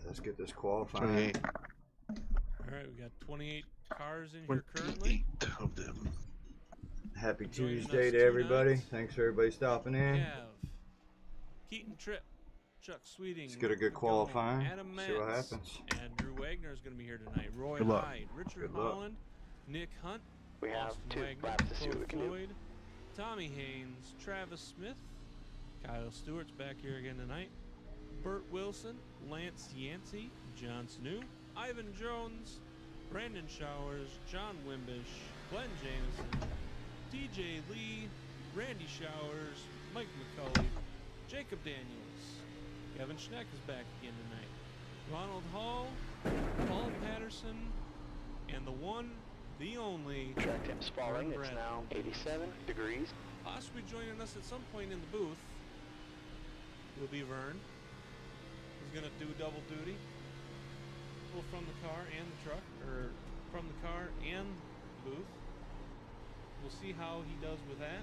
let's get this qualifying. 28. Alright, we got 28 cars in here currently. 28 of them. Happy Joining Tuesday us to everybody. tonight, Thanks for everybody stopping in. We have Keaton Tripp, Chuck Sweeting, Let's get a good Rick qualifying. Pagone, Adam See what Metz, happens. and Drew Wagner is going to be here tonight. Roy Good luck. Hyde, Richard Good luck. Holland, Nick Hunt, We have Austin 2 Wagner, laps to see what Cody we can do. Floyd, Tommy Haynes, Travis Smith, Kyle Stewart's back here again tonight, Burt Wilson, Lance Yancey, John Snow, Ivan Jones, Brandon Showers, John Wimbish, Glenn Jameson, TJ Lee, Randy Showers, Mike McCulley, Jacob Daniels, Kevin Schneck is back again tonight, Ronald Hall, Paul Patterson, and the one, the only, Track temps falling. Vern It's Bradley. now 87 degrees. Possibly joining us at some point in the booth will be Vern. He's gonna do double duty. Pull from the car and the truck, or from the car and the booth. We'll see how he does with that.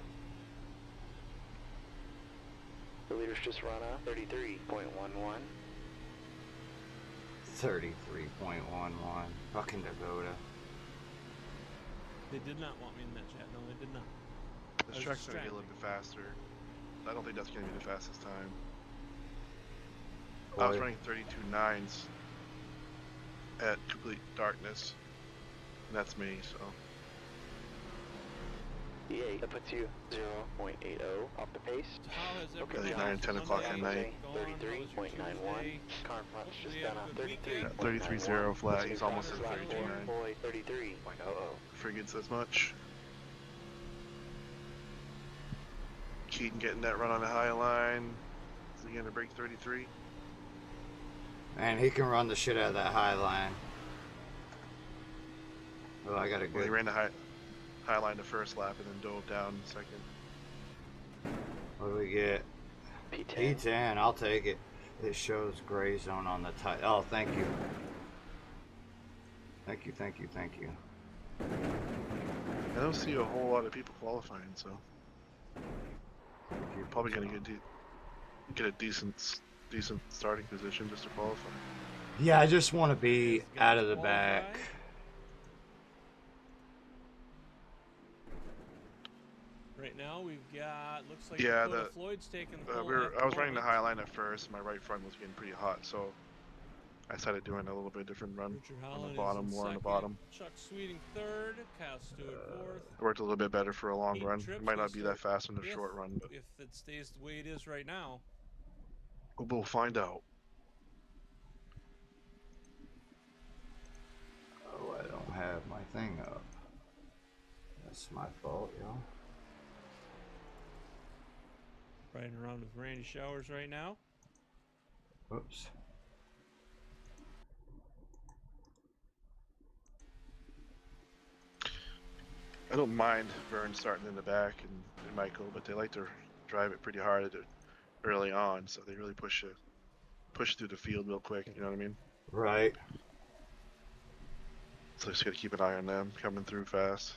The leaders just run a 33.11. 33.11. Fucking Dakota. They did not want me in that chat. No, they did not. This track's gonna be a little bit faster. I don't think that's gonna be the fastest time. I was Boy. running 32.9s at complete darkness. And that's me, so. E8, that puts you 0.80 off the pace. So how has Okay, everybody like 9, else's 10 o'clock at Monday night. going? How was your 33.91. Tuesday? Car in front's just Hopefully you down have on a good 33. weekend. 33.0 flat, he's almost at 32.9. 32.9. Boy, 33.00. Frigates as much. Keaton getting that run on the high line. Is he gonna break 33? Man, he can run the shit out of that high line. Oh, I got a Well, he good. ran the high line the first lap and then dove down the second. What do we get? P10. P10, I'll take it. It shows gray zone on the tie. Oh, thank you. Thank you, thank you, thank you. I don't see a whole lot of people qualifying, so Thank you. probably gonna get a decent starting position just to qualify. Yeah, I just want to be out of the back. Right now we've got, looks like Yeah, Dakota Floyd's taking the pole I was running the moment. high line at first. My right front was getting pretty hot, so I started doing a little bit different run Richard on Holland the is bottom, in more on the second, bottom. Chuck Sweeting third, Kyle Stewart fourth. It worked a little bit better for a long Keaton run. Tripp's It might gonna not be that start fast in the fifth short run, but if it stays the way it is right now. we'll find out. Oh, I don't have my thing up. That's my fault, y'all. Riding around with Randy Showers right now. Oops. I don't mind Vern starting in the back and Michael, but they like to drive it pretty hard early on, so they really push through the field real quick. You know what I mean? Right. So just gotta keep an eye on them coming through fast.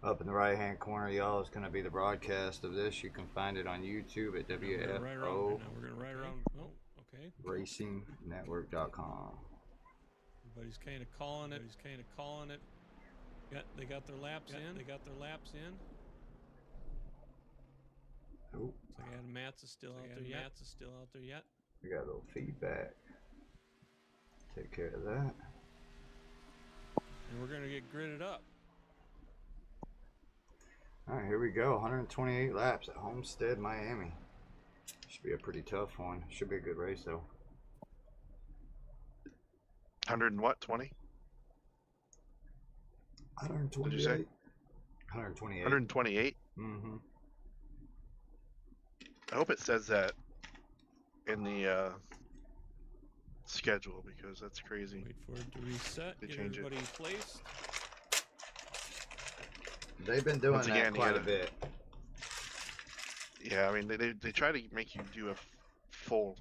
Up in the right hand corner, y'all, is going to be the broadcast of this. You can find it on YouTube at We're gonna ride around WFO right now. We're gonna ride around. Oh, okay. RacingNetwork.com. Everybody's kind of calling it. He's kind of calling it. They got their laps in. They got their laps in. Oh, Looks like Adam Matz is still out there yet. Matz is still out there yet. we got a little feedback. Take care of that. And we're gonna get gridded up. All right, here we go. 128 laps at Homestead-Miami. Should be a pretty tough one. Should be a good race, though. 100 and what? 20? 128. What'd you say? 128. 128? Mm-hmm. I hope it says that in the schedule, because that's crazy. Wait for it to reset. They Get change it. everybody placed. They've been doing Once that again, you quite a gotta- bit. Yeah, I mean they try to make you do a full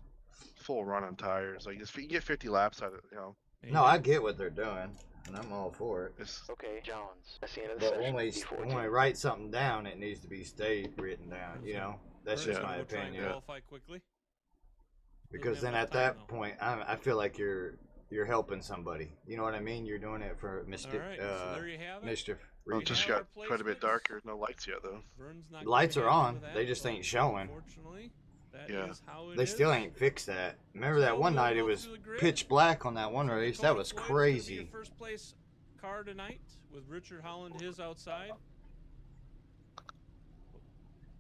run on tires. Like if you get 50 laps out of No, Maybe. I get what they're doing, and I'm all for it. it's Okay, Jones. That's the end of the But session. when we D14. write something down, it needs to be written down. You know, that's just Yeah. my We'll try and opinion. qualify quickly. Because Doesn't then have at enough time, that though. point, I feel like you're helping somebody. You know what I mean? You're doing it for All right, so there you have it. mischief Well, it reasons. just have got our quite a bit placements. darker. No lights yet, though. Vern's not Lights gonna are be happy on. with that, They just but ain't showing. Unfortunately, that Yeah. is how it They is. still ain't fixed that. Remember So that one we'll night it go was through the grid. pitch black on that one So race. Dakota That was Floyd is gonna be your crazy. first place car tonight with Richard Holland his outside.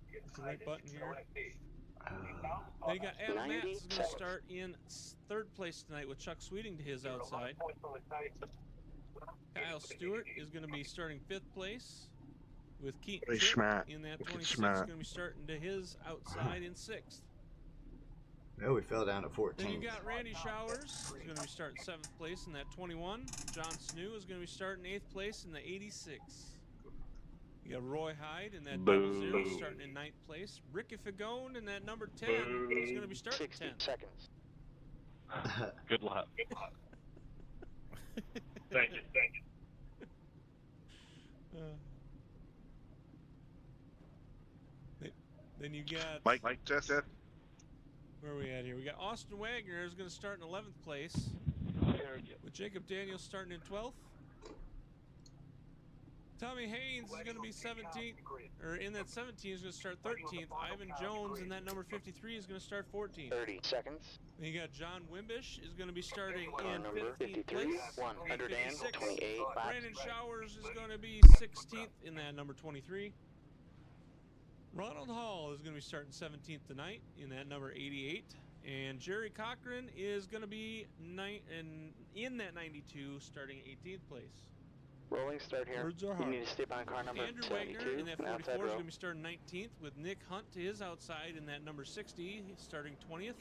Hit the right button here. Then you got Adam 90 Matz is going to seconds. start in third place tonight with Chuck Sweeting to his outside. Kyle Stewart is going to be starting fifth place with Keaton Hey, Tripp Schmatt. in that Look at 26. Schmatt. Going to be starting to his outside in sixth. No, we fell down to Then 14. you got Randy Showers. He's going to be starting seventh place in that 21. John Snoo is going to be starting eighth place in the 86. You got Roy Hyde in that double zero starting in ninth place. Ricky Fagone in that number 10 is going to be starting 60 10th. seconds. Good luck. Thank you. Then you got Mike just said. where are we at here? We got Austin Wagner is going to start in 11th place with Jacob Daniels starting in 12th. Tommy Haynes is going to be 17th, or in that 17 is going to start 13th. Ivan Jones in that number 53 is going to start 14th. 30 seconds. Then you got John Wimbish is going to be starting Car in number 15th 53, place. 128 laps. Brandon Showers is going to be 16th in that number 23. Ronald Hall is going to be starting 17th tonight in that number 88. And Jerry Cochran is going to be in that 92 starting 18th place. Rolling start here. Words are You hard. need to stay behind car number Andrew Wagner 72 in that and 44 outside is row. going to be starting 19th with Nick Hunt to his outside in that number 60 starting 20th.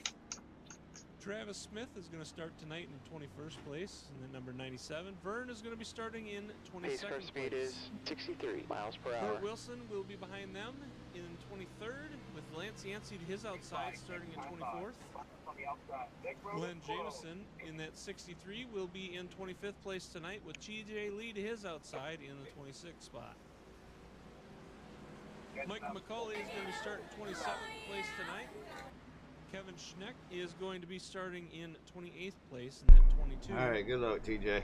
Travis Smith is going to start tonight in 21st place in the number 97. Vern is going to be starting in Pace 22nd car speed place. is 63 miles per hour. Burt Wilson will be behind them in 23rd with Lance Yancey to his outside starting in 24th. Glenn Jameson in that 63 will be in 25th place tonight with TJ Lee to his outside in the 26th spot. Mike McCauley is going to be starting 27th place tonight. Kevin Schneck is going to be starting in 28th place in that 22. All right, good luck, TJ.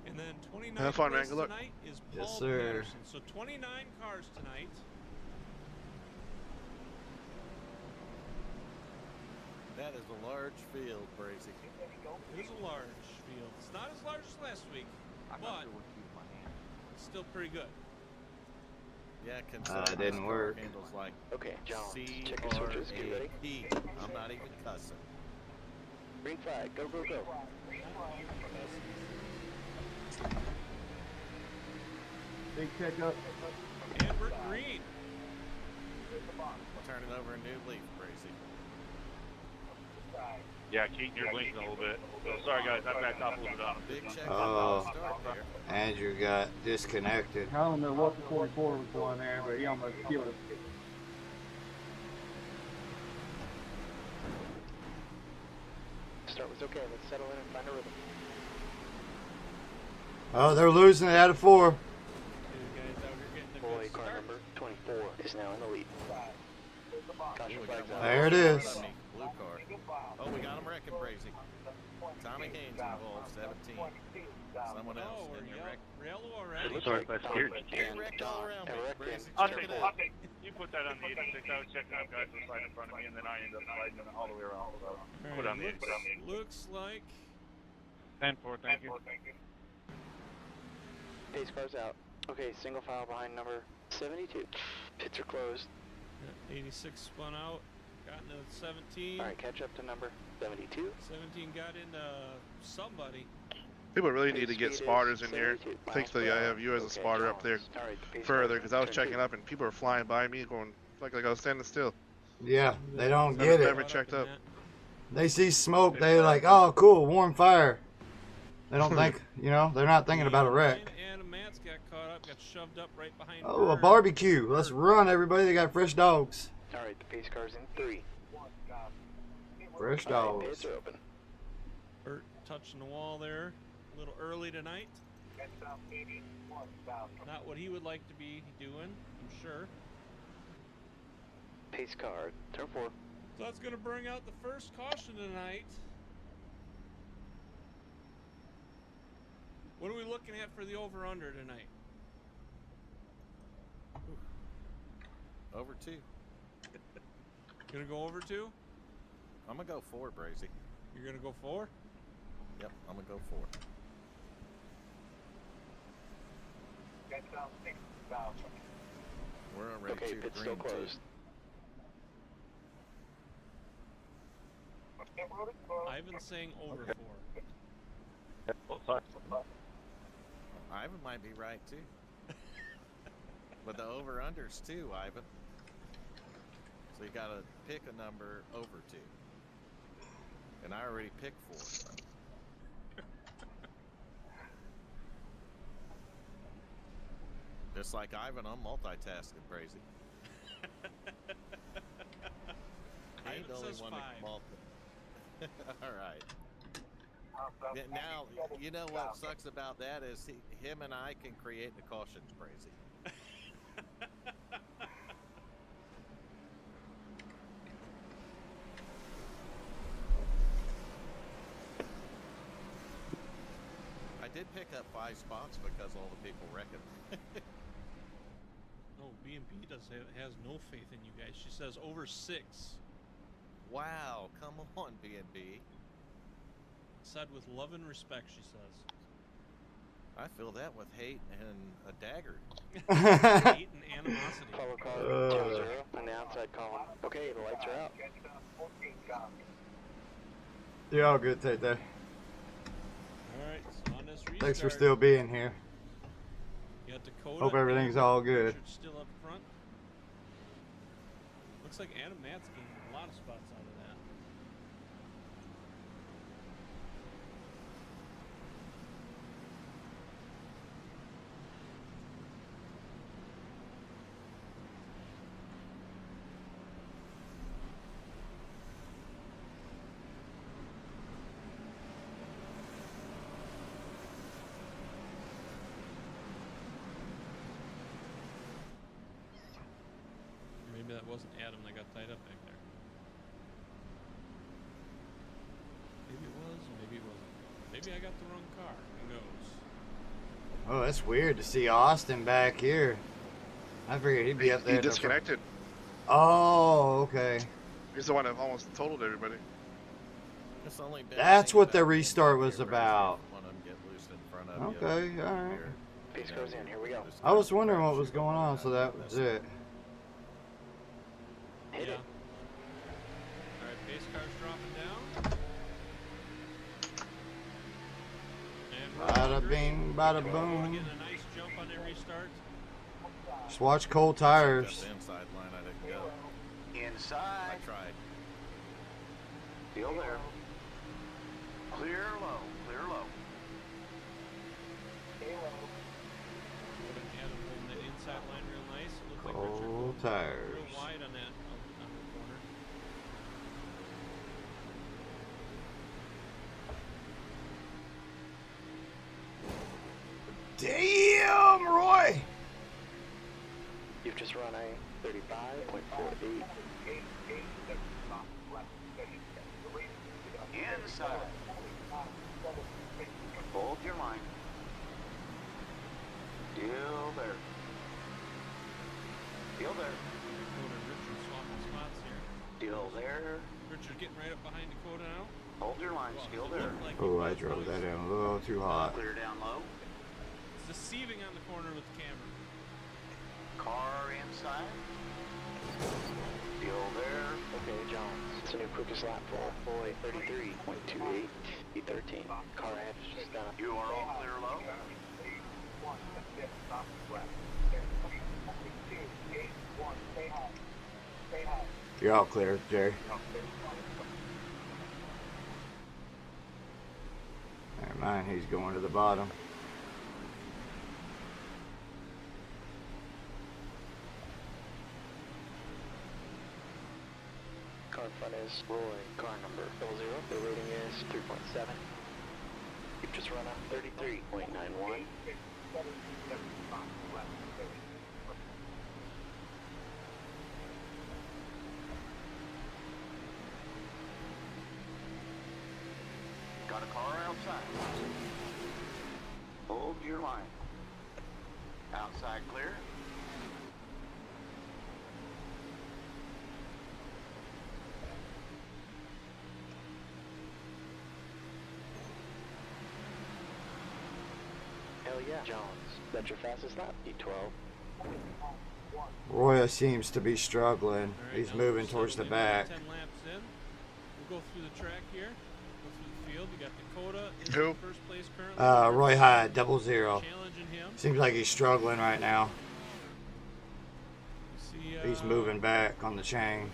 And then 29th Have fun, man. place Good luck. tonight is Paul Yes, sir. Patterson. So 29 cars tonight. That is a large field, Brazy. It is a large field. It's not as large as last week, but it's still pretty good. Yeah, it considering didn't this car work. handles like Okay, Jones, check your switches. Get ready. C-R-A-P. I'm not even cussing. Green flag. Go, go, go. Big pickup. Amber Green. Turning over a new leaf, Brazy. Yeah, Keaton, you're blinking a little bit. So sorry, guys. I backed off a little bit on Big check Oh. on the start there. Andrew got disconnected. I don't know what the 44 was going there, but he almost killed it. Start was okay. Let's settle in and find a rhythm. Oh, they're losing it out of 4. These guys out here getting a Boy, good car start. number 24 is now in the lead. Caution We flags got out. one There it in is. front of me, blue car. Oh, we got him wrecking, Brazy. Tommy Haynes involved, 17. Someone else Oh, we're in the wreck. yellow It already. looks Sorry like if I Tom scared you. and Wrecked Don all around have me. wrecked in. Brazy, I'll check take it it. out. You put that on the 86. I was checking out guys were sliding in front of me, and then I ended up sliding them all the way around. So All put right, on the 86. looks like 10-4, thank you. Pace car's out. Okay, single file behind number 72. Pits are closed. 86 spun out, got into 17. All right, catch up to number 72. 17 got into somebody. People really need Pace to get speed is spotters in here. 72 Thankfully, miles I per have you as a hour. spotter up there All right, the pace further, car's because I was turn checking two. up and people are flying by me going like I was standing still. Yeah, they don't Never- get it. never checked up. They see smoke, they like, oh, cool, warm fire. They don't think, they're not thinking about a wreck. Adam Matz got caught up, got shoved up right behind. Oh, a Vern. barbecue. Let's run, everybody. They got fresh dogs. All right, the pace car's in 3. Fresh All right, dogs. pits are open. Burt touching the wall there a little early tonight. Not what he would like to be doing, I'm sure. Pace car, turn 4. So that's going to bring out the first caution tonight. What are we looking at for the over-under tonight? Over 2. Gonna go over 2? I'm gonna go 4, Brazy. You're gonna go 4? Yep, I'm gonna go 4. We're already Okay, to pit's green still closed. Ivan's saying over 4. Ivan might be right too. But the over-under's 2, Ivan. So you gotta pick a number over 2. And I already picked 4. Just like Ivan, I'm multitasking, Brazy. He ain't the only says one 5. that multi. All right. Yeah, now, you know what sucks about that is him and I can create the cautions, Brazy. I did pick up 5 spots because all the people reckon. No, B&B has no faith in you guys. She says over 6. Wow, come on, B&B. Said with love and respect, she says. I feel that with hate and a dagger. Hate and animosity. Follow car 00 on the outside column. Okay, the lights are out. You're all good, Tay Tay. Alright, so on this restart. Thanks for still being here. You got Dakota. Hope everything's and all good. Richard still up front. Looks like Adam Matt's gained a lot of spots out of that. Maybe that wasn't Adam that got tied up back there. Maybe it was, maybe it wasn't. Maybe I got the wrong car. Who knows? Oh, that's weird to see Austin back here. I figured he'd be up there. He disconnected. Oh, okay. He's the one that almost totaled everybody. It's the only bad That's thing what the about restart being was here, Brazy, about. if one of them get loose in front of you, Okay, all right. you're- Pace goes in, here we go. just I was kind of wondering what crapshoot was going on, so that was it. Hit Yeah. it. Alright, base car's dropping down. And we're Bada on green. bing, bada We're boom. getting a nice jump on their restart. Just watch cold Got tires. the inside line, I didn't go. I Inside. tried. Still there. Clear low. Clear low. Adam holding that inside line real nice. It looks like Richard Cold going tires. real wide on that on the corner. Damn, Roy! You've just run a 35.48. Inside. Hold your line. Still there. Still there. Dakota and Richard swapping spots here. Still there. Richard getting right up behind Dakota now. Hold your line. Still It there. looked like he Oh, I was, drove but that in a little too hot. Clear down low. It's deceiving on the corner with the camera. Car inside. Still there. Okay, Jones. It's a new quickest lap for boy 33.28. E13. Car ahead is just gonna. You are all clear low. You're all clear, Jerry. Never mind, he's going to the bottom. Car in front is Roy. Car number 00. The rating is 3.7. You've just run a 33.91. Hold your line. Outside clear. Hell yeah, Jones. That's your fastest lap, D12. Roya seems to be struggling. All right, He's now moving we're towards the settling in, back. 10 laps in. We'll go through the track here. Go through the field. You got Dakota in Who? first place currently. Roy Hyde, 00. Challenging him. Seems like he's struggling right now. You see, He's moving back on the chain.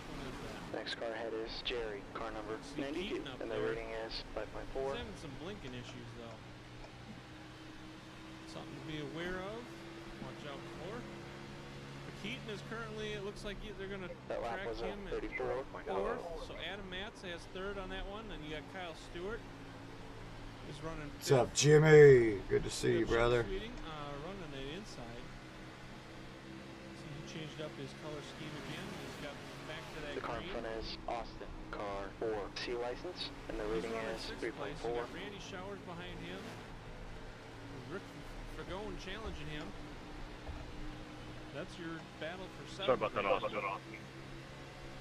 Next car ahead is Jerry, car number See 92, Keaton up and the there. rating is 5.4. He's having some blinking issues though. Something to be aware of. Watch out for. But Keaton is currently, it looks like they're going to That lap track was him a at 34.0. fourth. So Adam Matz has third on that one. And you got Kyle Stewart. He's running What's up, Jimmy? Good to see you, brother. Running it inside. See, he changed up his color scheme again. He's got back to that The car in green. front is Austin, car 4, C license, and the He's rating running is sixth place. You 3.4. got Randy Showers behind him. Rick Fagone challenging him. That's your battle for Sorry seventh. about that, Austin.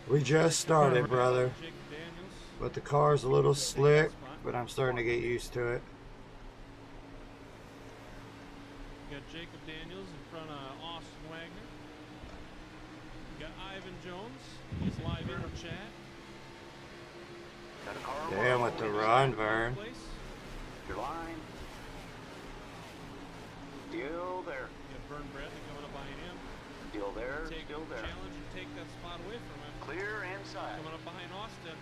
We just started, brother. Jacob Daniels. But the car's a little slick, but I'm starting to get used to it. You got Jacob Daniels in front of Austin Wagner. You got Ivan Jones. He's live in the chat. Got a car Damn, low. with the run, Vern. Place. Your line. Still there. You got Vern Bradley coming up behind him. Still there. Take Still there. challenge and take that spot away from him. Clear inside. Coming up behind Austin.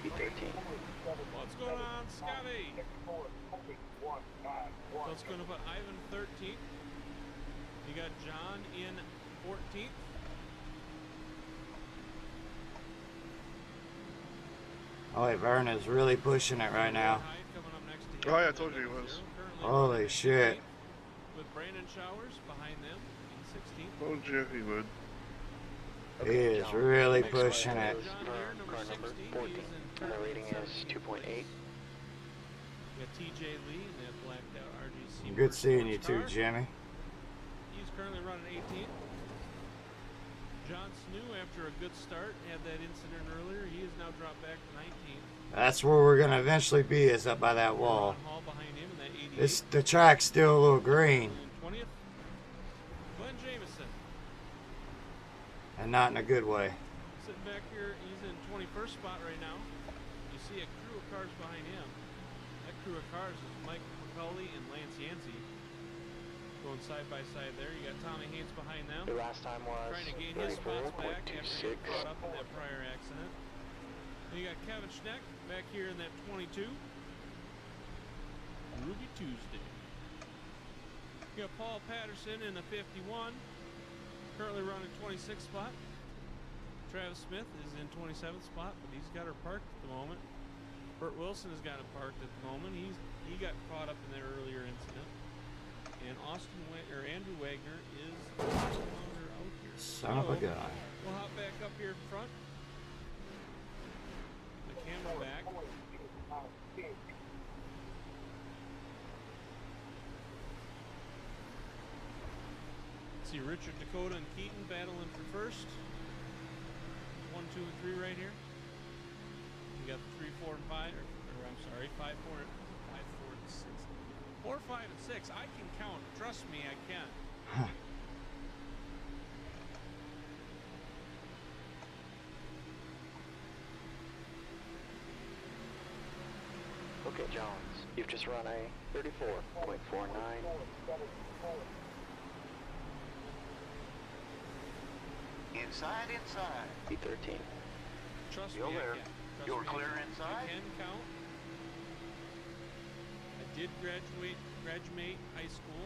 E13. What's going on, Scotty? Let's go to put Ivan 13th. You got John in 14th. Oh, wait, Vern is really pushing it right now. Hyde coming up next to Oh, him. yeah, I told you he was. Currently Holy running shit. 15th, with Brandon Showers behind them in 16th. Oh, Jeffy would. He is really Next car pushing ahead it. is John here, number car number 16. 14, He's in and the third rating and is 17th 2.8. place. You got TJ Lee in that blacked out RGC. Good seeing you sports too, car. Jimmy. He's currently running 18th. John Snew, after a good start, had that incident earlier. He has now dropped back to 19th. That's where we're gonna eventually be, is up by that wall. Ron Hall behind him in that 88. The track's still a little green, And 20th. Glenn Jamison. and not in a good way. Sitting back here, he's in 21st spot right now. You see a crew of cars behind him. That crew of cars is Mike McCauley and Lance Yancey. Going side by side there. You got Tommy Haynes behind them. The last time was Trying to gain his spots back after getting 34.26. caught up in that prior accident. Then you got Kevin Schneck back here in that 22. Ruby Tuesday. You got Paul Patterson in the 51. Currently running 26th spot. Travis Smith is in 27th spot, but he's got her parked at the moment. Burt Wilson has got it parked at the moment. He got caught up in that earlier incident. And Andrew Wagner is no longer out here. Son of a So, gun. we'll hop back up here in front. The camera back. See Richard, Dakota, and Keaton battling for first. 1, 2, and 3 right here. You got the 3, 4, and 5, or I'm sorry, 5, 4, 5, 4, and 6. 4, 5, and 6. I can count. Trust me, I can. Okay, Jones, you've just run a 34.49. Inside, inside. E13. Trust Still me, I there. can. Trust You're me, clear I inside. can count. I did graduate high school.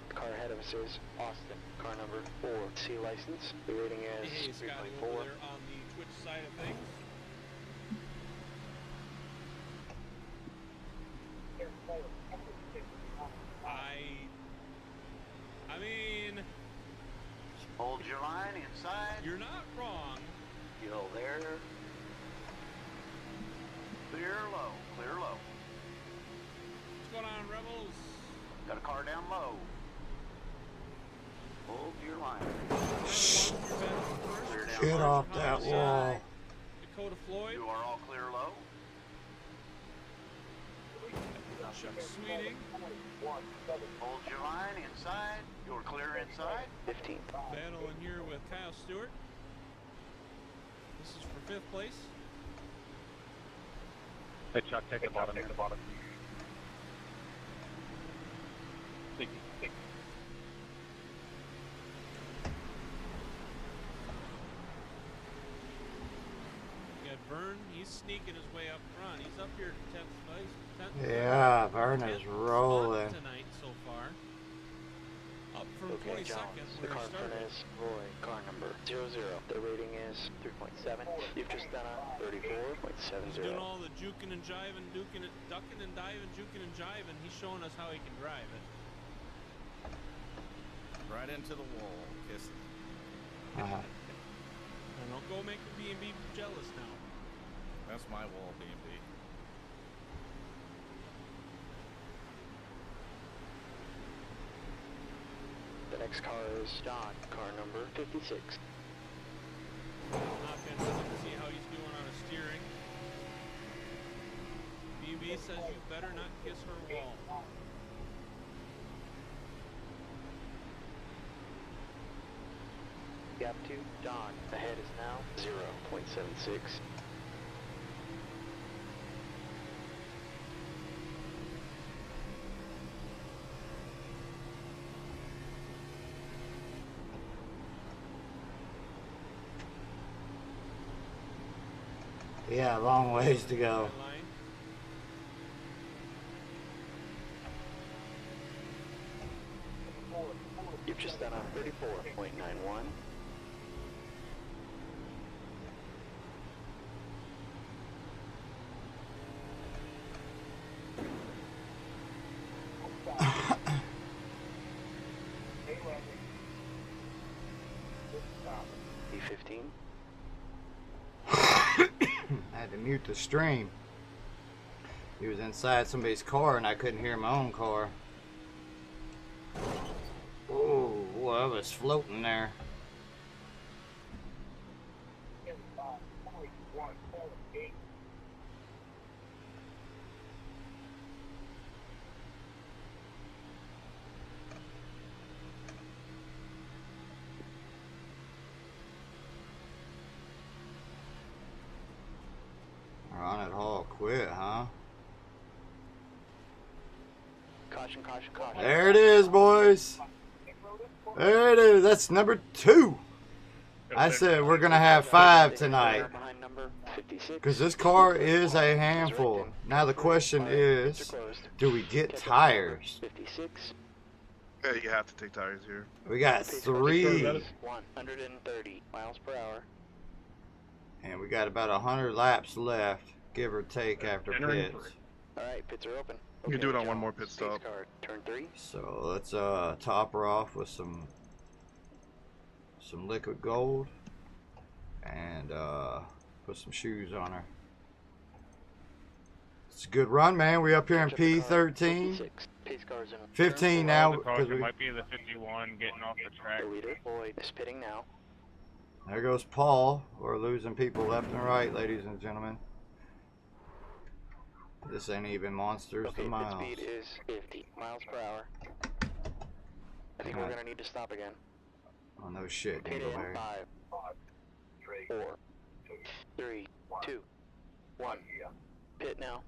The car ahead of us is Austin, car number 4, C license. The rating Hey, is Scotty 3.4. over there on the Twitch side of things. I mean, Hold your line inside. you're not on, Rebels. Got a car down low. Hold your line. Clear down Get low. off that wall. Dakota Floyd. You are all clear low. Chuck Sweeting. Hold your line inside. You're clear inside. 15. Battling here with Kyle Stewart. This is for 5th place. Hey Chuck, take the bottom. Take the bottom. We got Vern. He's sneaking his way up front. He's up here to 10th place. 10th Yeah, Vern is 10th rolling. spot tonight so far. Up from Okay, 22nd Jones, the where car he in front started. is Roy, car number 00. The rating is 3.7. You've just done a 34.70. He's doing all the juking and jiving, duking and ducking and diving, juking and jiving. He's showing us how he can drive it. Right into the wall, kissing. And don't go make the B&B jealous now. That's my wall, B&B. The next car is John, car number 56. Not been looking to see how he's doing on his steering. B&B says you better not kiss her wall. Gap 2, John. The head is now 0.76. Yeah, long ways to go. Line. You've just done a 34.91. E15. I had to mute the stream. He was inside somebody's car and I couldn't hear my own car. Oh, boy, I was floating there. Ron at Hall quit, huh? Caution, caution, caution. There it is, boys. There it is. That's number 2. I said we're going to have 5 tonight. Behind number 56. Because this car is a handful. Now the question is, do we get tires? 56. Yeah, you have to take tires here. We got 3. 130 miles per hour. And we got about 100 laps left, give or take, after pits. Alright, pits are open. You can do it on one John, more pit space stop. card, turn 3. So let's top her off with some liquid gold and put some shoes on her. It's a good run, man. We up here in P13. 56. Pace cars in 15 Well, now. the Because car we, might be the 51 getting off the track. the leader. Boyd is pitting now. there goes Paul. We're losing people left and right, ladies and gentlemen. This ain't even monsters Okay, to pit miles. speed is 50 miles per hour. I think we're gonna need to stop again. Oh, no shit, Pit in Dingleberry. 5, 4, 3, 2, 1. Pit now.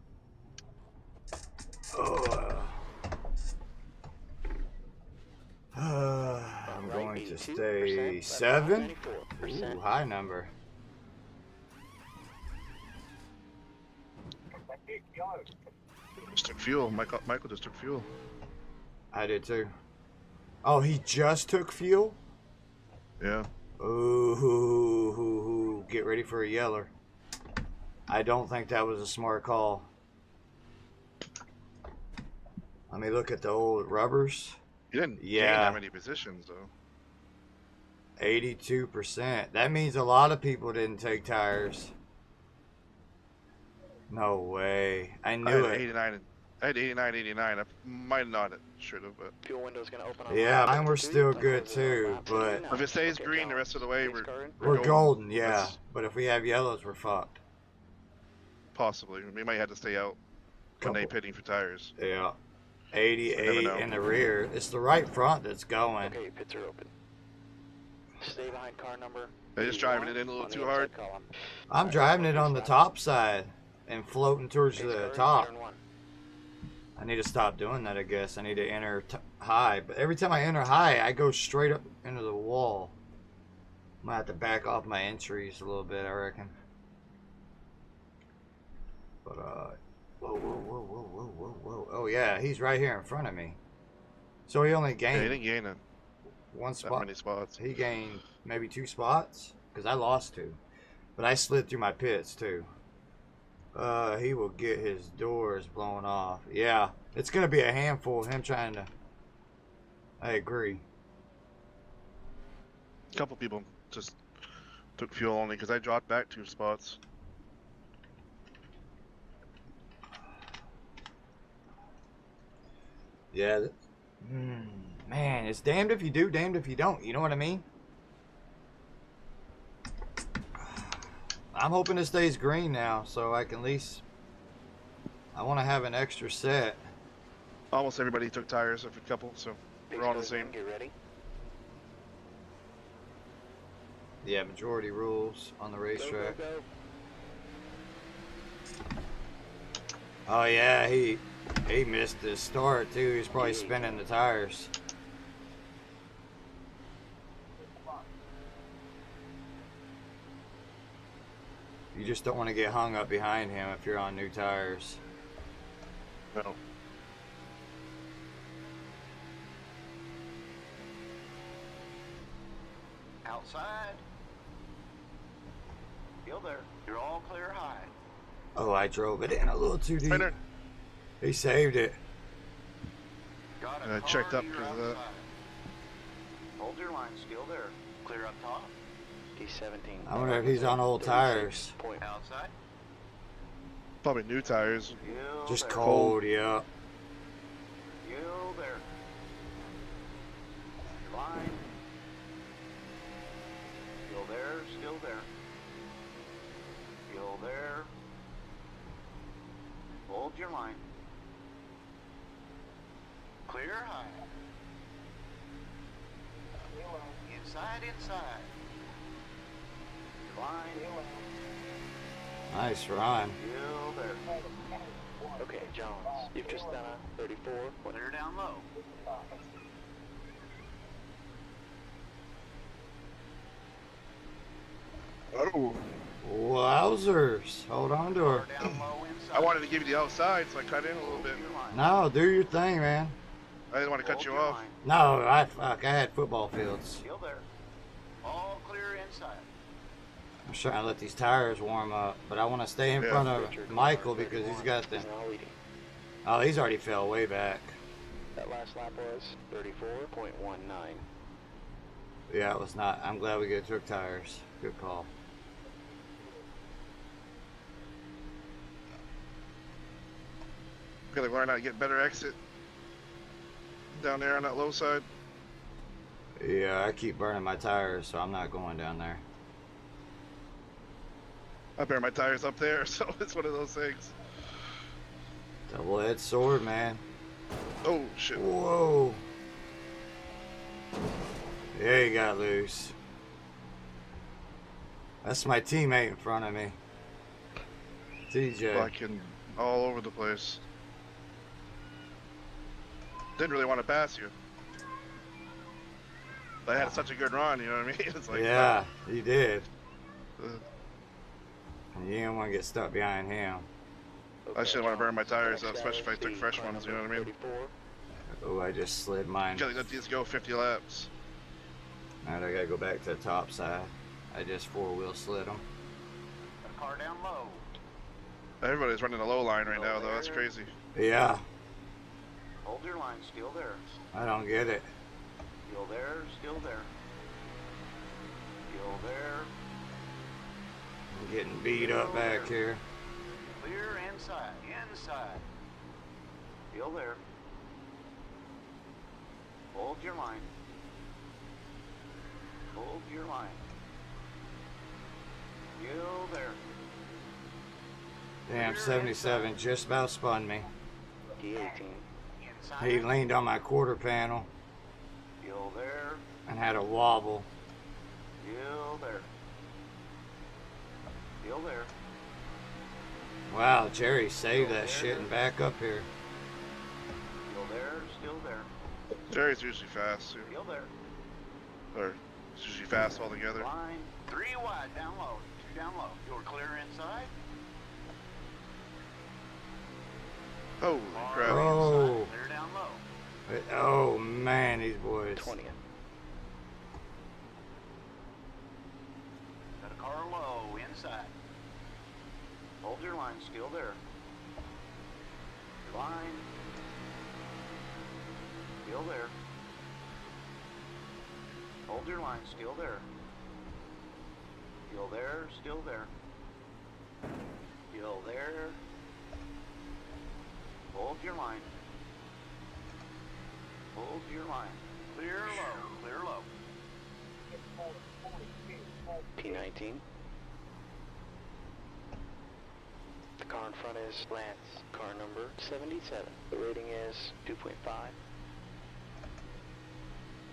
I'm going to 82%, stay left 7. 94%. Ooh, high number. Just took fuel. Michael just took fuel. I did too. Oh, he just took fuel? Yeah. Ooh, get ready for a yeller. I don't think that was a smart call. Let me look at the old rubbers. He didn't gain Yeah. that many positions, though. 82%. That means a lot of people didn't take tires. No way. I I knew had it. I had 89, 89. I might not have, should have, but Fuel window's gonna open on Yeah, lap mine were 53, still that good closes on too, lap but 59. if it stays Okay, green the rest of the way, Jones, we're we're golden, yeah. That's But if we have yellows, we're fucked. possibly. We might have to stay out when they Couple- pitting for tires. Yeah. You never 88 know. in the rear. It's the right front that's going. Okay, pits are open. Stay behind car number. They're just driving 81 it in a little on the too inside hard. column. I'm driving it on the top side and floating towards Pace the car, top. turn 1. I need to stop doing that, I guess. I need to enter high. But every time I enter high, I go straight up into the wall. I'm going to have to back off my entries a little bit, I reckon. But, whoa, whoa, whoa, whoa, whoa, whoa, whoa. Oh, yeah, he's right here in front of me. So he only Yeah, he gained didn't gain one that spot. many spots. He gained maybe 2 spots because I lost 2. But I slid through my pits, too. He will get his doors blown off. Yeah, it's going to be a handful of him trying to... I agree. A couple people just took fuel only because I dropped back 2 spots. Yeah. Man, it's damned if you do, damned if you don't. You know what I mean? I'm hoping it stays green now, so I can at least... I want to have an extra set. Almost everybody took tires of a couple, so Pace we're all the goes same. in, get ready. Yeah, majority rules on the Go, go, racetrack. go. Oh yeah, he missed his start too. He's probably spinning the tires. You just don't want to get hung up behind him if you're on new tires. No. Outside. Still there. You're all clear high. Oh, I drove it in a little too deep. Spinner. He saved it. Got I a car checked up to your 'cause of that. outside. Hold your line still there. Clear up top. D17. I wonder if he's on old tires. Point. Outside. Probably new tires. Still Just there. cold, yeah. Still there. Your line. Still there. Still there. Still there. Hold your line. Clear high. Inside, inside. Your line. Nice run. Still there. Okay, Jones, you've just done a 34. Clear down low. Oh. Wowzers. Hold on to her. Car down low inside. I wanted to give you the outside, so I cut in a little bit. Hold your line. No, do your thing, man. I didn't want to cut Hold you your off. line. No, I had football fields. Still there. All clear inside. I'm trying to let these tires warm up, but I want to stay in Yeah. front of Michael because he's got the... He's now leading. Oh, he's already fell way back. That last lap was 34.19. Yeah, it was not. I'm glad we took tires. Good call. Gotta learn how to get better exit down there on that low side. Yeah, I keep burning my tires, so I'm not going down there. I burn my tires up there, so it's one of those things. Double-edged sword, man. Oh shit! Whoa. Yeah, he got loose. That's my teammate in front of me. TJ. Fucking all over the place. Didn't really want to pass you. I had such a good run, you know what I mean? It's like, Yeah, he did. uh, You didn't want to get stuck behind him. I shouldn't want to burn my tires up, especially if I took fresh ones, you know what I mean? Oh, I just slid mine. Gotta let these go 50 laps. Alright, I gotta go back to the top side. I just four-wheel slid them. Got a car down low. Everybody's running a low line right now, though. That's crazy. Yeah, Hold your line. Still there. I don't get it. Still there. Still there. Still there. I'm getting beat up back here. Clear inside. Inside. Still there. Hold your line. Hold your line. Still there. Damn, 77 just about spun me. D18. Inside. He leaned on my quarter panel Still there. and had a wobble. Still there. Still there. Wow, Jerry saved that shit and back up here. Still there. Still there. Jerry's usually fast too. Still there. Or it's usually fast altogether. Line 3 wide down low. 2 down low. You're clear inside. Holy crap. Oh. Clear down low. Oh man, these boys. 20th. Got a car low inside. Hold your line. Still there. Line. Still there. Hold your line. Still there. Still there. Still there. Still there. Hold your line. Hold your line. Clear low. Clear low. P19. The car in front is Lance, car number 77. The rating is 2.5.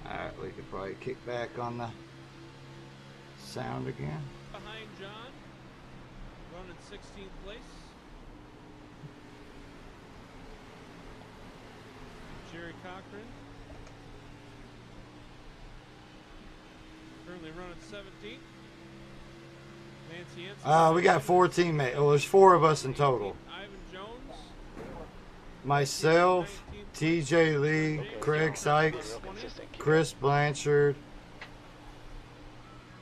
Alright, we could probably kick back on the sound again. Behind John, running 16th place. Jerry Cochran, currently running 17th. Nancy Ensign. We got 4 teammates. Oh, there's 4 of us in total. Ivan Jones. Myself, TJ Lee, Craig Sykes, Chris Blanchard.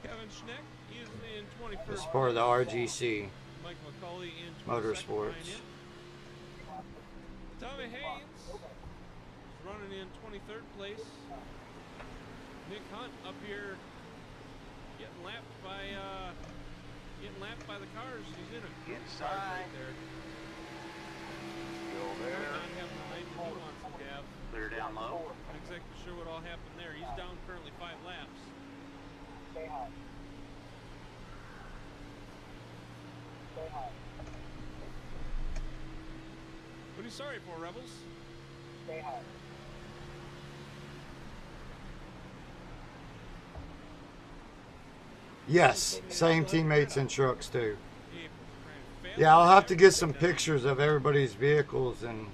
Kevin Schneck, he is in 21st. It's part of the RGC Mike McCauley in 22nd Motorsports. behind him. Tommy Haynes is running in 23rd place. Nick Hunt up here getting lapped by the cars. He's in a group car right there. Still Might there. not have the night that he wants to have. Clear down low. Not exactly sure what all happened there. He's down currently 5 laps. What are you sorry for, Rebels? Yes, same teammates in trucks too. Hey, Brian, Yeah, I'll have to get some pictures of everybody's vehicles and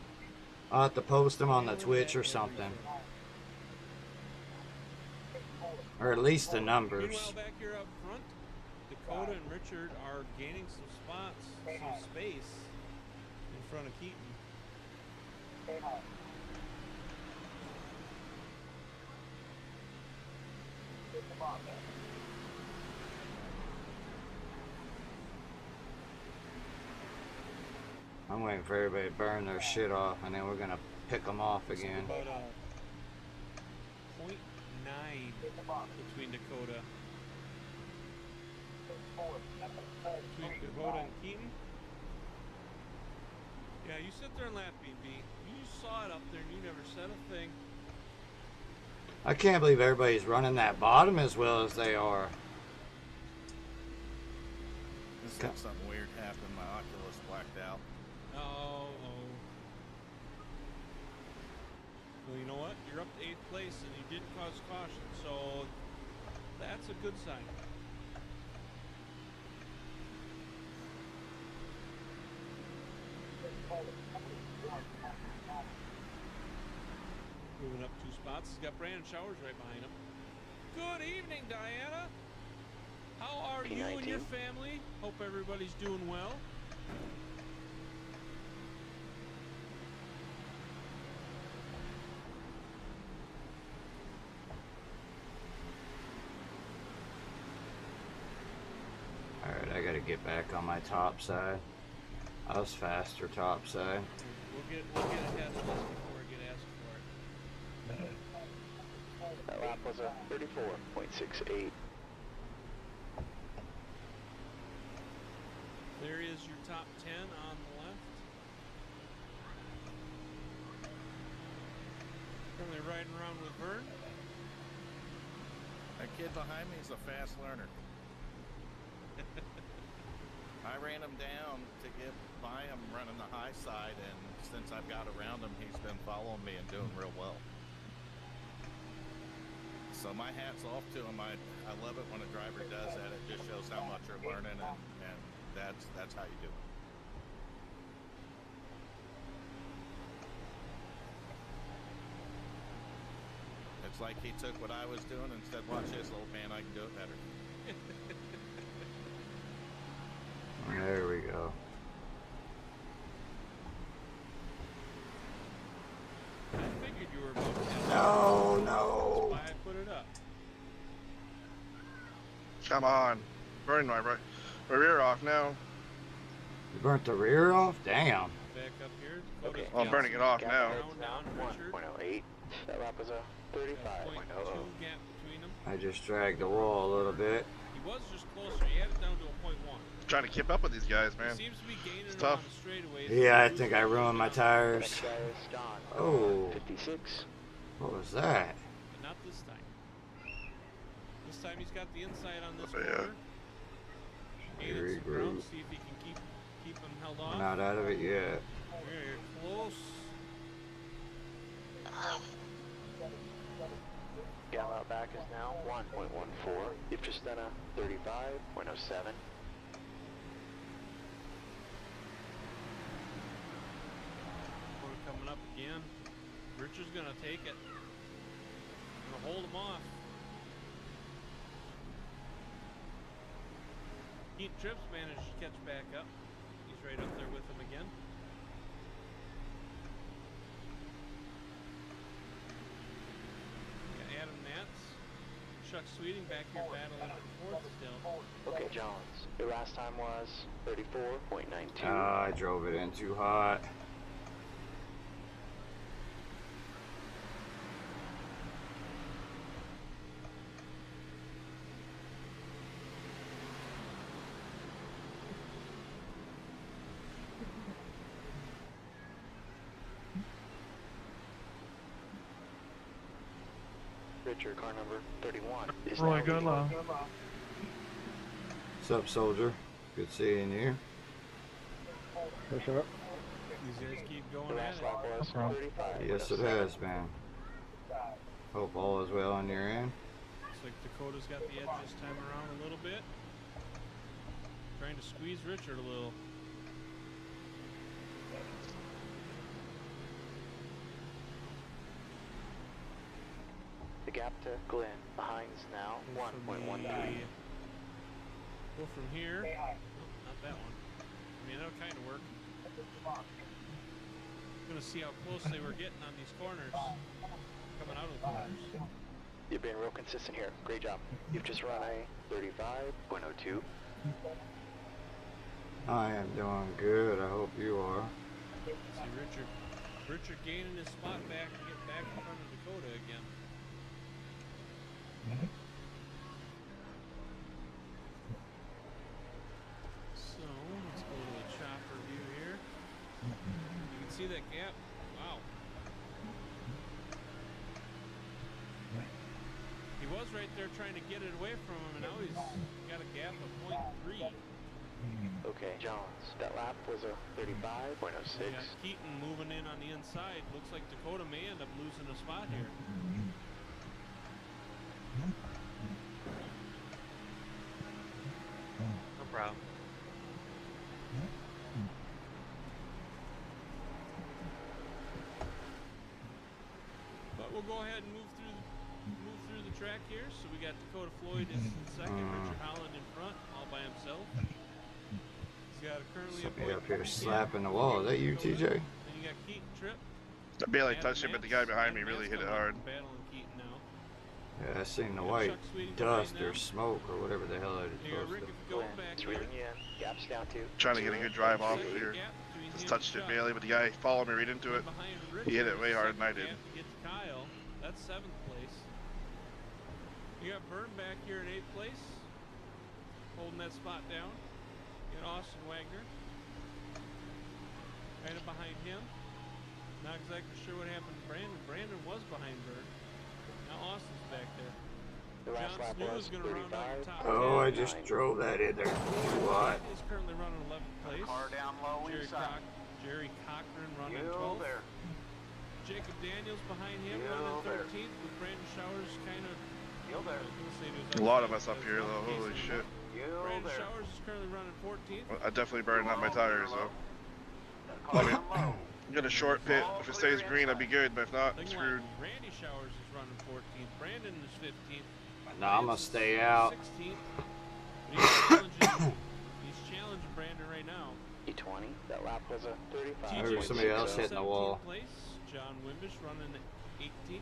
I'll have to post them on the Twitch or something. Or at least the numbers. Meanwhile, back here up front, Dakota and Richard are gaining some spots, some space in front of Keaton. I'm waiting for everybody to burn their shit off and then we're going to pick them off again. About 0.9 between Dakota. Between Dakota and Keaton. Yeah, you sit there and laugh, BB. You saw it up there and you never said a thing. I can't believe everybody's running that bottom as well as they are. This looks something weird happened. My Oculus blacked out. Oh. Well, you know what? You're up to 8th place and you didn't cause caution, so that's a good sign. Moving up 2 spots. He's got Brandon Showers right behind him. Good evening, Diana. How are you and your family? Hope everybody's doing well. Alright, I gotta get back on my top side. I was faster top side. We'll get ahead of this before we get asked for it. That lap was a 34.68. There is your top 10 on the left. riding around with Vern? That kid behind me is a fast learner. I ran him down to get by him running the high side, and since I've got around him, he's been following me and doing real well. So my hat's off to him. I love it when a driver does that. It just shows how much you're learning, and that's how you do it. It's like he took what I was doing and said, watch this, little man, I can do it better. There we go. I figured you were about to have No, no. That's why I put it up. Come on. Burning my rear off now. You burnt the rear off? Damn. Back up here. Okay. Well, I'm burning it off Gap now. heads down, 1.08. That lap was a 35.00. Gap between them. I just dragged the wall a little bit. He was just closer. He had it down to a 0.1. Trying to keep up with these guys, man. He seems to be gaining It's them tough. on the straightaways. Yeah, I think I ruined my The tires. next guy is John. Oh. 56. What was that? But not this time. This time he's got the inside on this Oh, yeah. corner. Gaining some Regroup. ground, see if he can keep him held off. I'm not out of it yet. Very close. Gal out back is now 1.14. You've just done a 35.07. Corner coming up again. Richard's gonna take it. Gonna hold him off. Keith Trips managed to catch back up. He's right up there with him again. Got Adam Nats, Chuck Sweeting back here battling for fourth still. Okay, Jones. Your last time was 34.92. I drove it in too hot. Richard, car number 31. Is Roy, now good leading. luck. What's up, soldier? Good seeing you. For sure. These guys keep The going at last it. lap was problem. 35. Yes, it has been. Hope all is well on your end. Looks like Dakota's got the edge this time around a little bit. Trying to squeeze Richard a little. The gap to Glenn behind is now Go from 1.13. Go from here. Oh, not that one. I mean, that'll kind of work. Gonna see how close they were getting on these corners. Coming out of the corners. You've been real consistent here. Great job. You've just run a 35.02. I am doing good. I hope you are. See Richard gaining his spot back and getting back in front of Dakota again. So let's go to the chopper view here. You can see that gap. Wow. He was right there trying to get it away from him, and now he's got a gap of 0.3. Okay, Jones. That lap was a 35.06. We got Keaton moving in on the inside. Looks like Dakota may end up losing a spot here. No problem. But we'll go ahead and move through the track here. So we got Dakota Floyd in second, Richard Holland in front, all by himself. He's got currently a Somebody up here 0.3 slapping the wall. Is that you, TJ? Then you got Keaton Trip. I barely touched it, but the guy behind me really hit it hard. Battling Keaton now. Yeah, I seen the white dust or smoke or whatever the hell it You got was. Rick if you go Glenn, back it's here. reeling in. Gap's down to Trying to get a good drive off Second here. gap between Just him touched and it Chuck. barely, but the guy followed me right into it. Behind He hit it Richard, way harder than I second did. gap gets Kyle. That's 7th place. You got Byrne back here in 8th place, holding that spot down. You got Austin Wagner kind of behind him. Not exactly sure what happened to Brandon. Brandon was behind Byrne. back there. The last John lap Snew was is going to run out of top 10. Oh, I just drove that in there. What? Is currently running 11th place. Car down low inside. Jerry Cochran running You 12th. there. Jacob Daniels behind him You running there. 13th with Brandon Showers kind of. You there. A lot of us up here though. Holy shit. You Brandon there. Showers is currently running 14th. Well, I definitely burned out my tires though. Car down low. Get a short pit. If it stays green, I'd be good, but if not, I'm Thing screwed. like Randy Showers is running 14th. Brandon is 15th. No, I'm gonna stay out. 16th. But he's challenging Brandon right now. E20. That lap was a 35. I heard somebody else hitting the wall. 17th place. John Wimbish running 18th.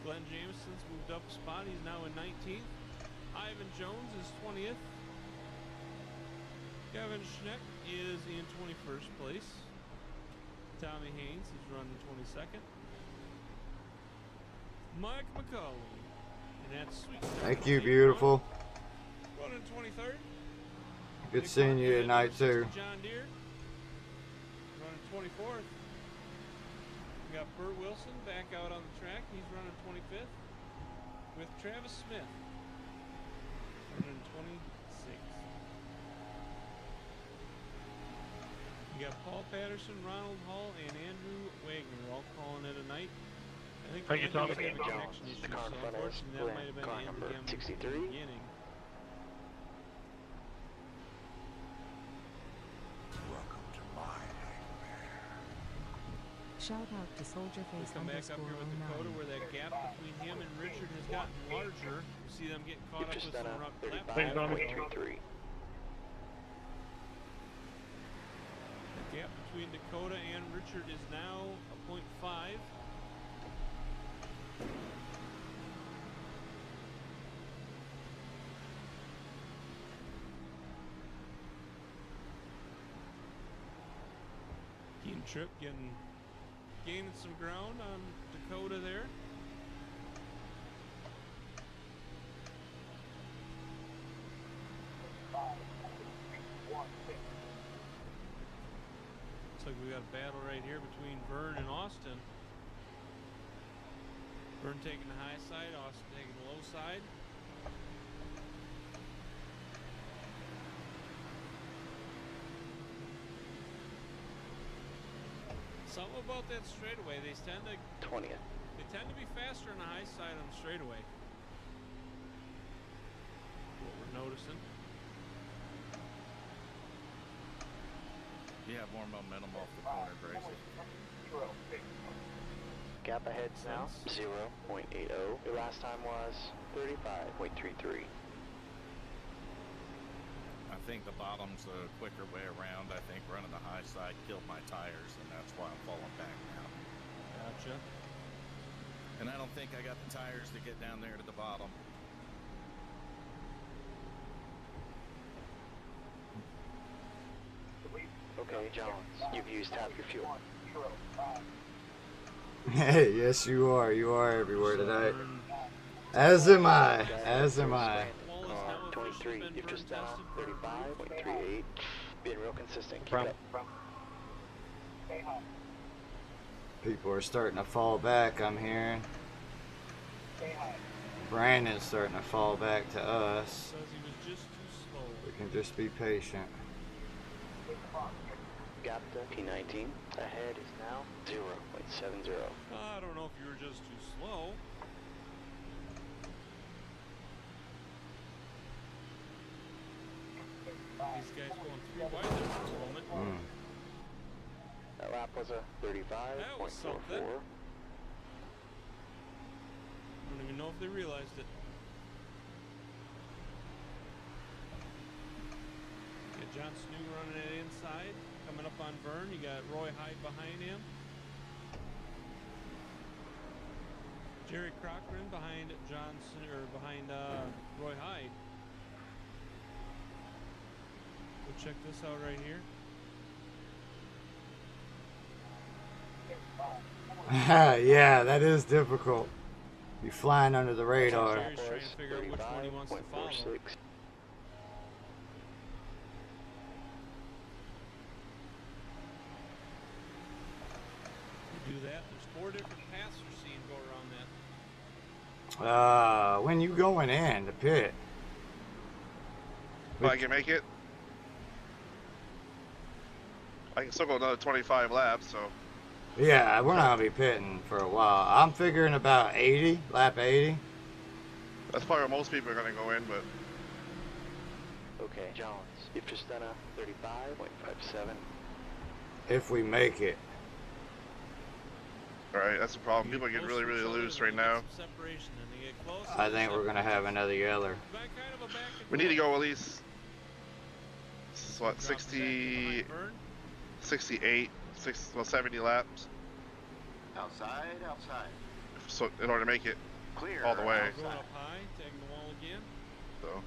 Glenn Jameson's moved up a spot. He's now in 19th. Ivan Jones is 20th. Kevin Schneck is in 21st place. Tommy Haynes is running 22nd. Mike McCulley. And that's sweet. Thank you, beautiful. Running 23rd. Good seeing you tonight too. John Deere. Running 24th. We got Burt Wilson back out on the track. He's running 25th. With Travis Smith. Running 26th. You got Paul Patterson, Ronald Hall, and Andrew Wagner all calling it a night. I think Thank you, Tom. Andrew was having a connection issue, The car so in front of us, unfortunately that might have been car the end number of him 63. at the beginning. Welcome to my nightmare. Shout out to We SoldierFace come back up here with Dakota where that gap between him and Richard has gotten larger. You see them getting caught You've up just with done some a lap times. 35.23. The gap between Dakota and Richard is now a 0.5. Keen Trip gaining some ground on Dakota there. Looks like we got a battle right here between Vern and Austin. Vern taking the high side, Austin taking the low side. Something about that straightaway, they tend to 20th. be faster on the high side on the straightaway. What we're noticing. You have more momentum off the corner, Gracie. Gap ahead now, 0.80. Your last time was 35.33. I think the bottom's a quicker way around. I think running the high side killed my tires, and that's why I'm falling back now. Gotcha. And I don't think I got the tires to get down there to the bottom. Okay, Jones, you've used half your fuel. Hey, yes you are. You are everywhere tonight. As am I. As am I. Car 23, you've just done 35.38. Being real consistent, keep it up. People are starting to fall back, I'm hearing. Brandon's starting to fall back to us. Says he was just too slow. We can just be patient. Gap to P19. Ahead is now 0.70. I don't know if you were just too slow. These guys going 3 wide there for a moment. That lap was a 35.44. I don't even know if they realized it. Got John Snew running it inside. Coming up on Vern, you got Roy Hyde behind him. Jerry Cochran behind Roy Hyde. We'll check this out right here. Yeah, that is difficult. You flying under the radar. Jerry's trying to figure out which one he wants to follow. 35.46. You do that. There's 4 different paths you're seeing go around that. When you going in the pit? If I can make it, I can still go another 25 laps. So Yeah, we're not gonna be pitting for a while. I'm figuring about 80, lap 80. that's probably where most people are gonna go in. But Okay, Jones, you've just done a 35.57. If we make it. all right, that's the problem. People get really, really loose right now. I think we're gonna have another yeller. We need to go at least, this is what, 60, 68, 70 laps. Outside, outside. So in order to make it Clear. all the way. Going up high, taking the wall again. So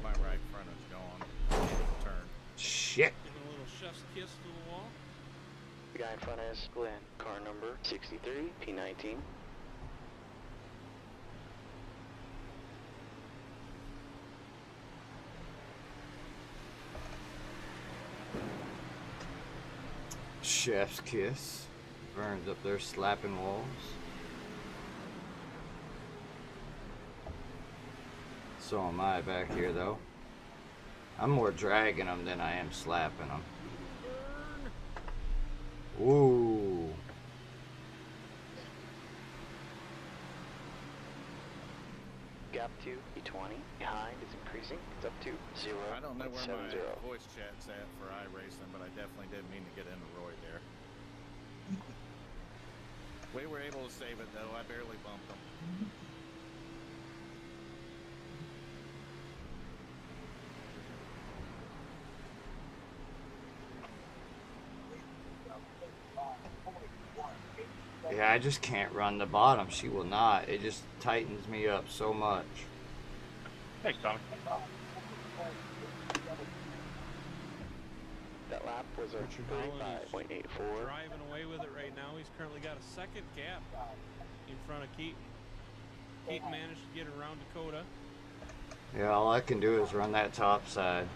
My right front is gone. Turn. Shit. Giving a little chef's kiss to the wall. The guy in front is Glenn, car number 63, P19. Chef's kiss. Vern's up there slapping walls. So am I back here though. I'm more dragging them than I am slapping them. Ooh. Gap to E20. Behind is increasing. It's up to 0. I don't know where my voice chat's at for iRacing, but I definitely didn't mean to get into Roy there. We were able to save it though. I barely bumped him. Yeah, I just can't run the bottom. She will not. It just tightens me up so much. Thanks, Tommy. That lap was a 35.84. Driving away with it right now. He's currently got a second gap in front of Keaton. Keaton managed to get around Dakota. Yeah, all I can do is run that top side.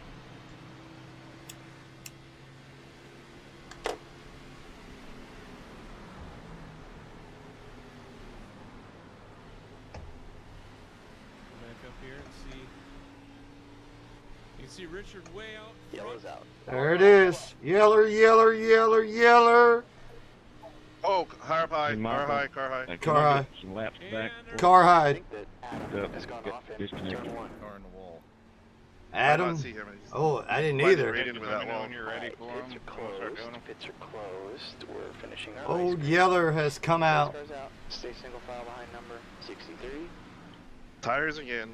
Back up here and see. You can see Richard way out front. Yellow's out. There it is. Yeller, yeller, yeller, yeller. oh, car high, car high, car high. Car high. Some laps back. Car I high. think that Adam has gone off in Disconnected. turn 1. Car in the wall. I Adam. don't see him. He's Oh, I didn't blended either. right in with that wall. When you're ready for him, Pits are we'll start closed. doing them. Pits are closed. We're finishing our Old race. Yeller has come out. Cars out. Stay single file behind number 63. Tires again.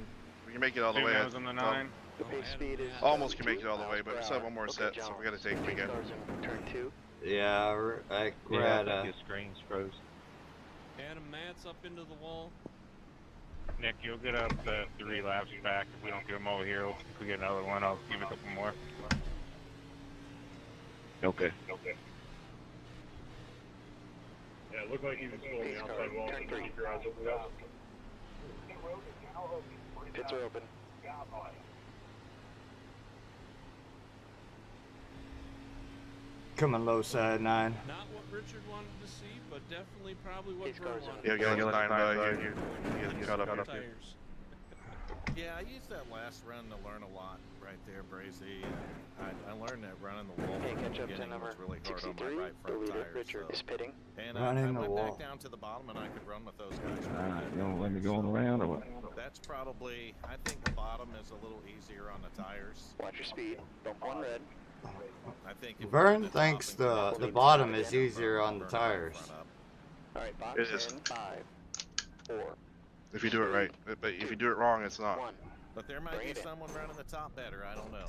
We can make it all the Two way. nose on the 9. The pace speed is Almost can make it all the 2 way, but we still have one more miles per set, hour. so Okay, we gotta take Jones, what we get. cars in turn 2. Yeah, we're Yeah, at I think his screen's froze. Adam Matz up into the wall. Nick, you'll get up 3 laps back. If we don't get them over here, if we get another one, I'll give it a couple more. Okay. Yeah, it looked like he was pulling Pace car, turn 3. your eyes open. Pits are open. coming low side 9. Not what Richard wanted to see, but definitely probably what These Bert cars wanted. Yeah, to get see. a 9 by here. You get caught up here. Tires. Yeah, I used that last run to learn a lot right there, Brazy. I learned that running the wall Hey, at the catch up to beginning number was really hard on my 63. right The front leader, tires. Richard, So. is pitting. And Running I the went wall. back down to the bottom and I could run with those guys. Alright, you don't let me go around or what? That's probably, I think the bottom is a little easier on the tires. Watch your speed. Don't go on red. I think if Vern we did thinks top and the come bottom down is and easier burn on the my tires. front up. Alright, box It is. in 5, 4, If you do it right. But if you do it wrong, it's not. 1. But there might Bring be it in. someone running the top better, I don't know.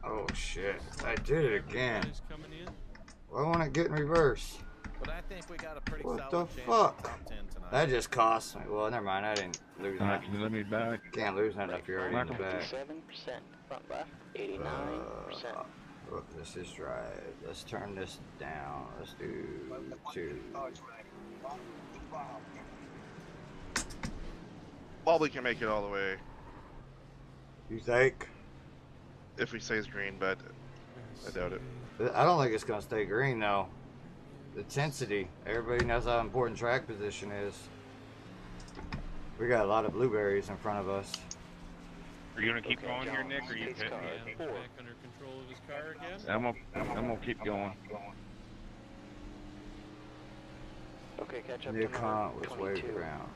Oh shit! I did it again. Everybody's coming in. Why won't it get in reverse? But I think we got a pretty What solid the chance fuck? at top 10 tonight. That just cost me. Well, never mind. I didn't lose Alright, nothing. can you let me back? Can't lose nothing if you're already in the Michael? back. 57%. Front left, 89%. Look, this is drive. Let's turn this down. Let's do 2. Probably can make it all the way You think? if he stays green, but I doubt it. I don't think it's gonna stay green though. the intensity. Everybody knows how important track position is. We got a lot of blueberries in front of us. Are you gonna keep going here, Nick, or you Pace hit car me? Adam's back under control of his car again. I'm gonna keep going. Okay, catch up Near to Kant number was way 22. around.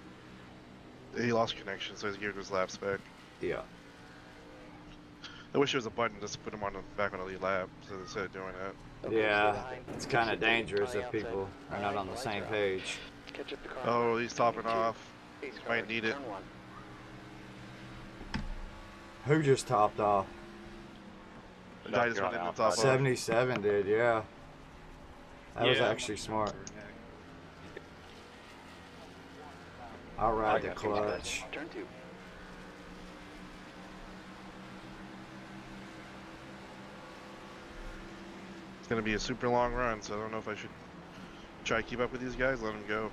He lost connection, so he's geared his laps back. Yeah. I wish there was a button just to put him on back on the lead lap instead of doing that. Okay, stay Yeah, behind. it's kind of 68 dangerous on the if people are not on the Lights same are out. page. Catch up to car Oh, number he's topping 22. off. Pace He car, might need it. turn 1. Who just topped off? The guy just went in the top off. 77 did, yeah. That was Yeah, actually smart. I'll ride the clutch. Turn 2. It's gonna be a super long run, so I don't know if I should try to keep up with these guys. Let them go.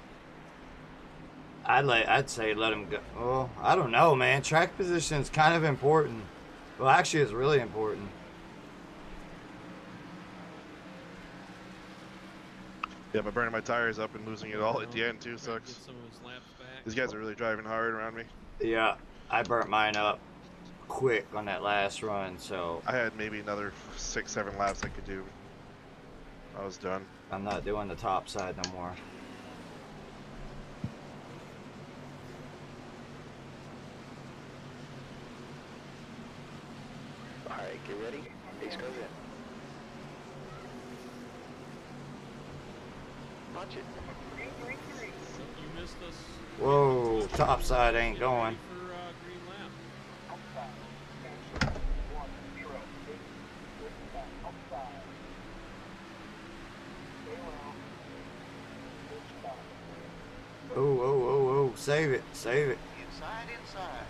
I'd say let him go. Well, I don't know, man. Track position is kind of important. Well, actually, it's really important. Yeah, but burning my tires up and losing it all at the end too Trying to sucks. get some of his laps back. These guys are really driving hard around me. Yeah, I burnt mine up quick on that last run, so I had maybe another 6-7 laps I could do. I was done. I'm not doing the top side no more. Alright, get ready. Pace car's in. Punch it. You missed us. Whoa, top side ain't going. For green lap. Oh, oh, oh, oh, save it, save it. Inside, inside.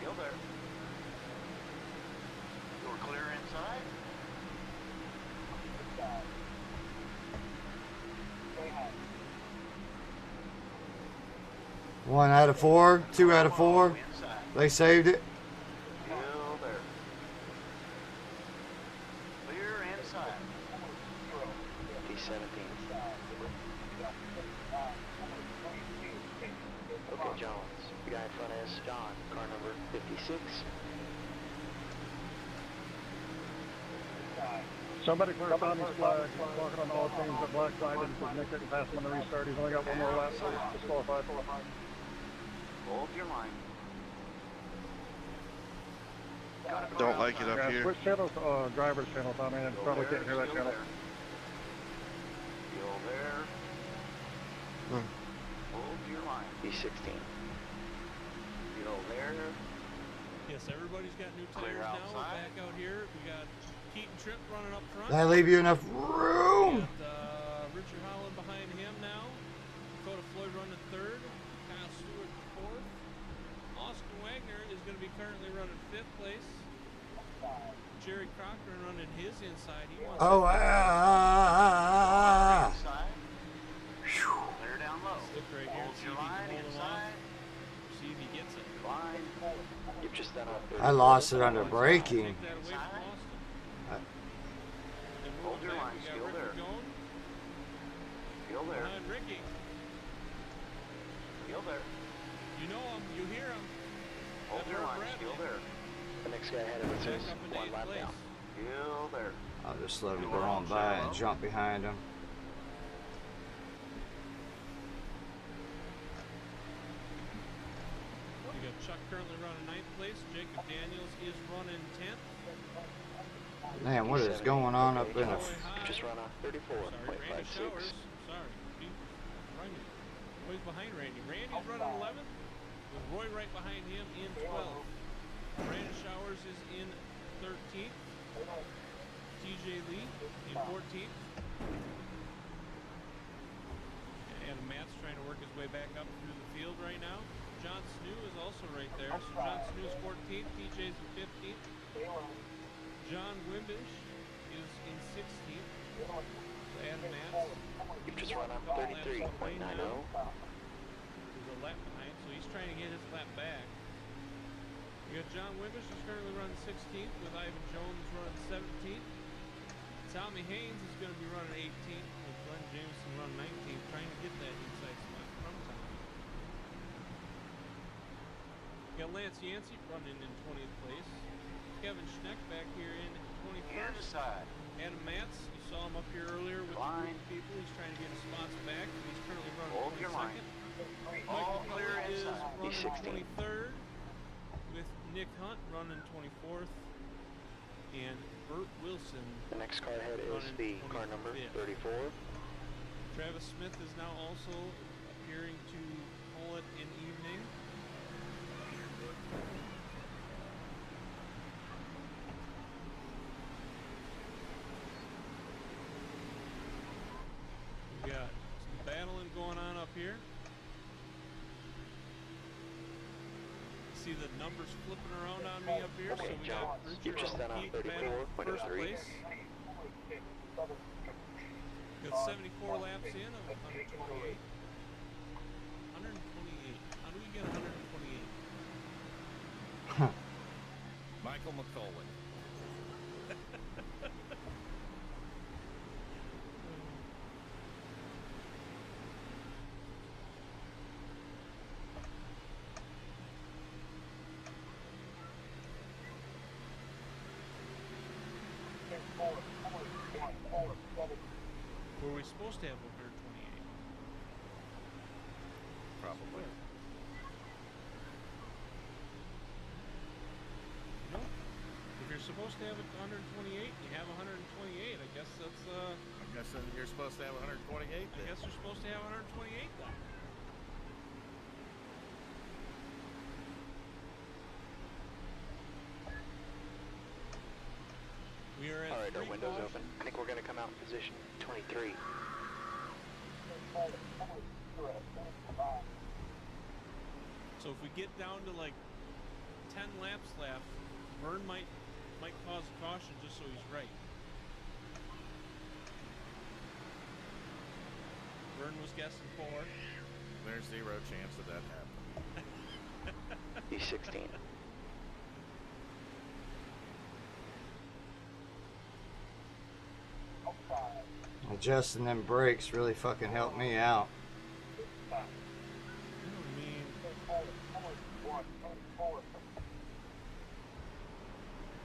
Still there. You're clear inside. One out of four, 2 out of 4. Inside. They saved it. Still there. Clear inside. P17. Okay, Jones. The guy in front is John, car number 56. Somebody clear Tommy's flag. He's walking on all teams at black side and Nick didn't pass him on the restart. He's only got one more lap, so he's disqualified. Hold your line. Don't like it up Yeah, here. switch channels to driver's channel, Tommy, and probably can't hear that channel. Still there. Hmm. Hold your line. P16. Still there. Yes, everybody's got new Clear tires now. We're outside. back out here. We got Keaton Tripp running up front. That leave you enough We room. got Richard Holland behind him now. Dakota Floyd running third. Kyle Stewart fourth. Austin Wagner is going to be currently running fifth place. Jerry Cochran running his inside. He wants Oh, Inside. Clear down low. stick right here. Hold See your if he line can hold him inside. off. See if he gets it. Line. You've just done a I lost it under braking. Take that away from Austin. And Hold moving your back, line, we got still Ricky there. going Still there. behind Ricky. Still there. You know him. You hear him. Hold That your Burt line. Bradley. Still there. The next guy ahead of us Back is up in one eighth lap place. down. Still there. I'll just let him go on by and jump behind him. We got Chuck currently running ninth place. Jacob Daniels is running 10th. Man, what is going on up in the... You've just run a Sorry, Randy 34.56. Showers. Sorry. Randy. Roy's behind Randy. Randy's running 11th with Roy right behind him in 12th. Brandon Showers is in 13th. TJ Lee in 14th. And Matt's trying to work his way back up through the field right now. John Snew is also right there. So John Snew is 14th. TJ's in 15th. John Wimbish is in 16th. So Adam Matz. You've just run a 33.90. He's a lap behind, so he's trying to get his lap back. We got John Wimbish, who's currently running 16th, with Ivan Jones running 17th. Tommy Haynes is going to be running 18th with Glenn Jameson running 19th, trying to get that inside spot from Tommy. Got Lance Yancey running in 20th place. Kevin Schneck back here in 21st. Inside. Adam Matz, you saw him up here earlier with Line. the people. He's trying to get his spots back. He's currently running Hold your line. 22nd. All Michael clear Miller is inside. running He's 16. 23rd with Nick Hunt running 24th. And Burt Wilson. The next car ahead is the car number 34. Travis Smith is now also appearing to call it an evening. We got some battling going on up here. See the numbers flipping around on me up here. So Okay, we John, got you've Richard just done on Pete battling for first 34.03. place. Got 74 laps in of 128. 128. How do we get 128? Michael McCullough. Were we supposed to have 128? Probably. No. If you're supposed to have 128, you have 128. I guess that's I'm guessing you're supposed to have 128 I then. guess you're supposed to have 128 then. We are at All right, our 3 window's cautions. open. I think we're going to come out in position 23. So if we get down to like 10 laps left, Vern might cause a caution just so he's right. Vern was guessing 4. There's zero chance of that happening. He's 16. Adjusting them brakes really fucking helped me out. I mean,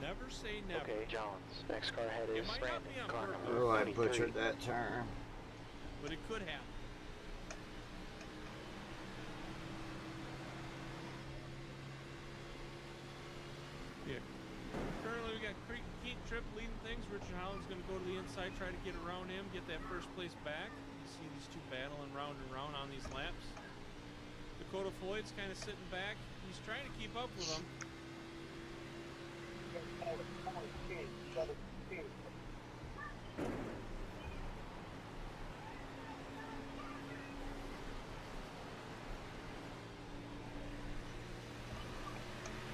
never say never. Okay, Jones. Next car ahead It is might not Brandon, be on car purpose. number Oh, I 23. butchered that turn. But it could happen. Yeah. Currently, we got Keith Tripp leading things. Richard Holland's going to go to the inside, try to get around him, get that first place back. You see these two battling round and round on these laps. Dakota Floyd's kind of sitting back. He's trying to keep up with them.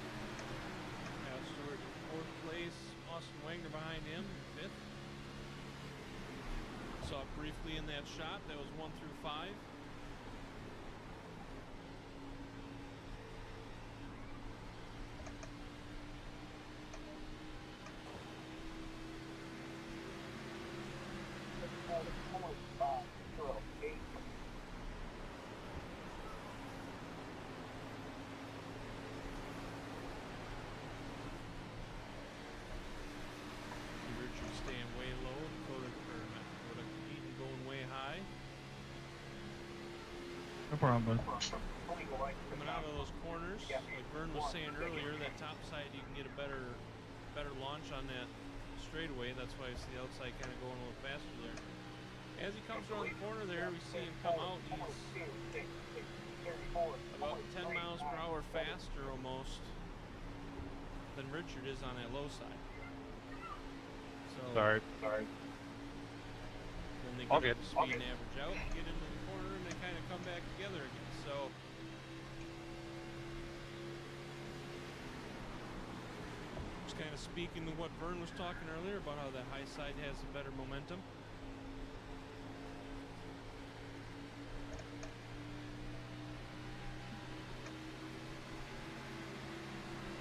Kyle Stewart in 4th place. Austin Wagner behind him in 5th. Saw it briefly in that shot. That was 1 through 5. Richard staying way low. Dakota Keaton going way high. No problem, bud. Coming out of those corners, like Vern was saying earlier, that top side you can get a better launch on that straightaway. That's why it's the outside kind of going a little faster there. As he comes around the corner there, we see him come out. He's about 10 miles per hour faster almost than Richard is on that low side. So Sorry. then they All get good. the speed and average out, get into the corner, and they kind of come back together again. So just kind of speaking to what Vern was talking earlier about how the high side has a better momentum.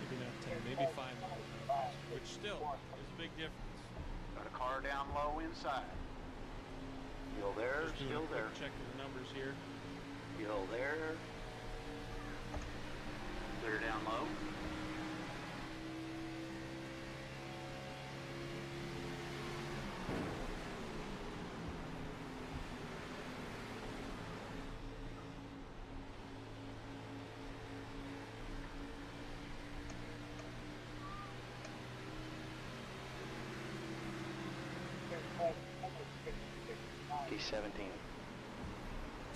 Maybe not 10, maybe 5 miles an hour faster, which still is a big difference. Got a car are down low inside. Still there, Just doing still a quick there. check of the numbers here. Still there. Clear down low. P17.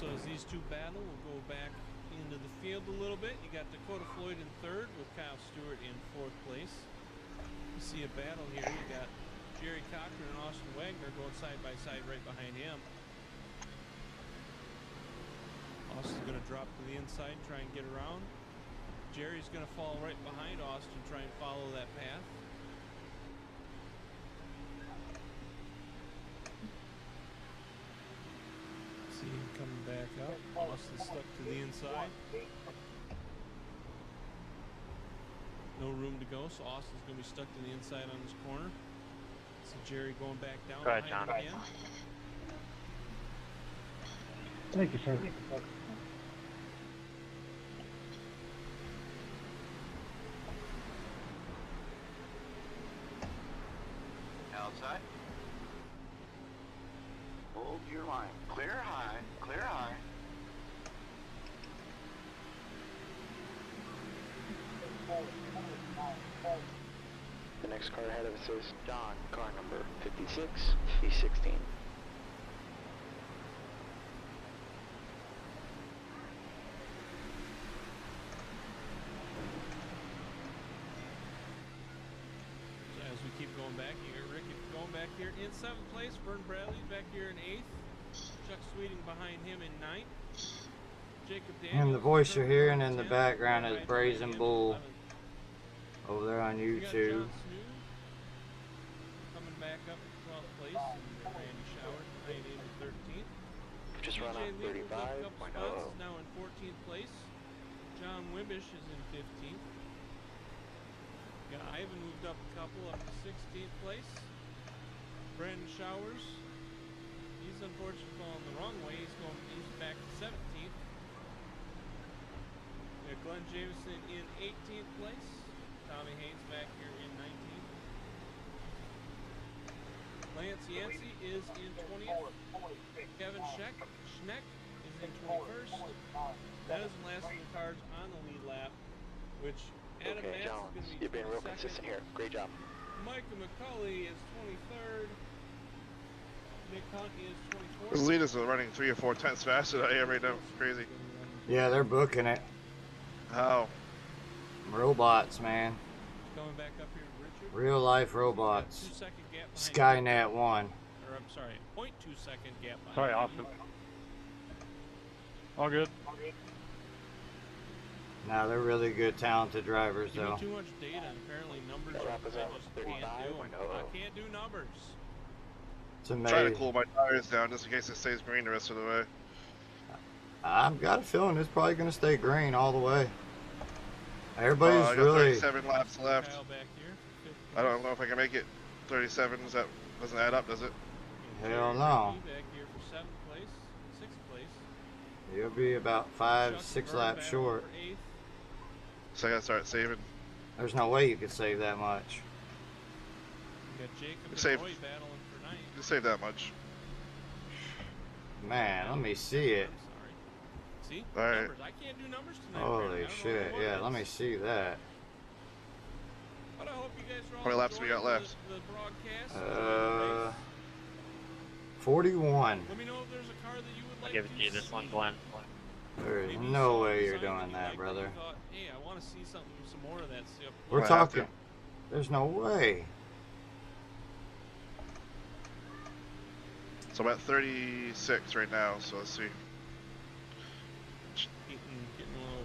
So as these two battle, we'll go back into the field a little bit. You got Dakota Floyd in third with Kyle Stewart in fourth place. You see a battle here. You got Jerry Cochran and Austin Wagner going side by side right behind him. Austin's going to drop to the inside, try and get around. Jerry's going to fall right behind Austin, try and follow that path. See him coming back up. Austin's stuck to the inside. No room to go, so Austin's going to be stuck to the inside on this corner. So Jerry going back down Go ahead, behind John. him again. Thank you, sir. Outside. Hold your line. Clear high, clear high. The next car ahead of us is John, car number 56, P16. So as we keep going back, you got Ricky going back here in 7th place. Vern Bradley back here in 8th. Chuck Sweeting behind him in 9th. Jacob Daniels. And the voice you're hearing in the 10th. background is Ryan Brazen Ryan Bull 11th. over there on We got YouTube. John Snow coming back up to 12th place. And Randy Shower, 9th and 13th. Just run TJ on Lee moved up a couple spots, 35.00. is now in 14th place. John Wimbish is in 15th. Got Ivan moved up a couple up to 16th place. Brandon Showers, he's unfortunately falling the wrong way. He's back to 17th. We got Glenn Jameson in 18th place. Tommy Haynes back here in 19th. Lance Yancey is in 20th. Kevin Schneck is in 21st. That is the last of the cars on the lead lap, which Adam Okay, Matz is Jones, going to be you've been real 22nd. consistent here. Great job. Micah McCulley is 23rd. Nick Hunt is The 24th. leaders are running 3 or 4 tenths faster than I am right now. Crazy. Yeah, they're booking it. How? Robots, man. Coming back up here, Richard. Real life He's got a robots. 2-second gap behind Skynet 1. Or I'm sorry, 0.2 second gap behind Sorry, him. Austin. All good. Now they're really good, talented drivers, Give me though. too much data, and apparently numbers That are, lap is I out, just can't do 'em. 35.00. I can't do numbers. It's I'm trying to amazing. cool my tires down just in case it stays green the rest of the way. I've got a feeling it's probably going to stay green all the way. I Everybody's got really... 37 laps left. Kyle back here, 5th I don't place. know if I can make it 37. That doesn't add up, does it? Hell Jerry no. Ricky back here for 7th place, 6th place. You'll be about Chuck 5, and 6 Vern laps battling short. for 8th. So I gotta start saving. There's no way you could save that much. We got Jacob and Save. Roy battling for 9th. Just save that much. Man, let me see it. I'm sorry. See? All right. Numbers. I can't do numbers tonight. apparently. I Holy don't know shit. what Yeah, it let me is. see that. But I hope you guys are all How many laps we got enjoying left? The broadcast. enjoying the race. 41. Let me know if there's a car that you would like Give it to you, this one, Glenn. There is Maybe you no saw a way you're design doing you that, liked brother. you thought, hey, I want to see some more of that stuff. We're Well, I have talking. to. There's no way. So I'm at 36 right now, so let's see. Getting a little.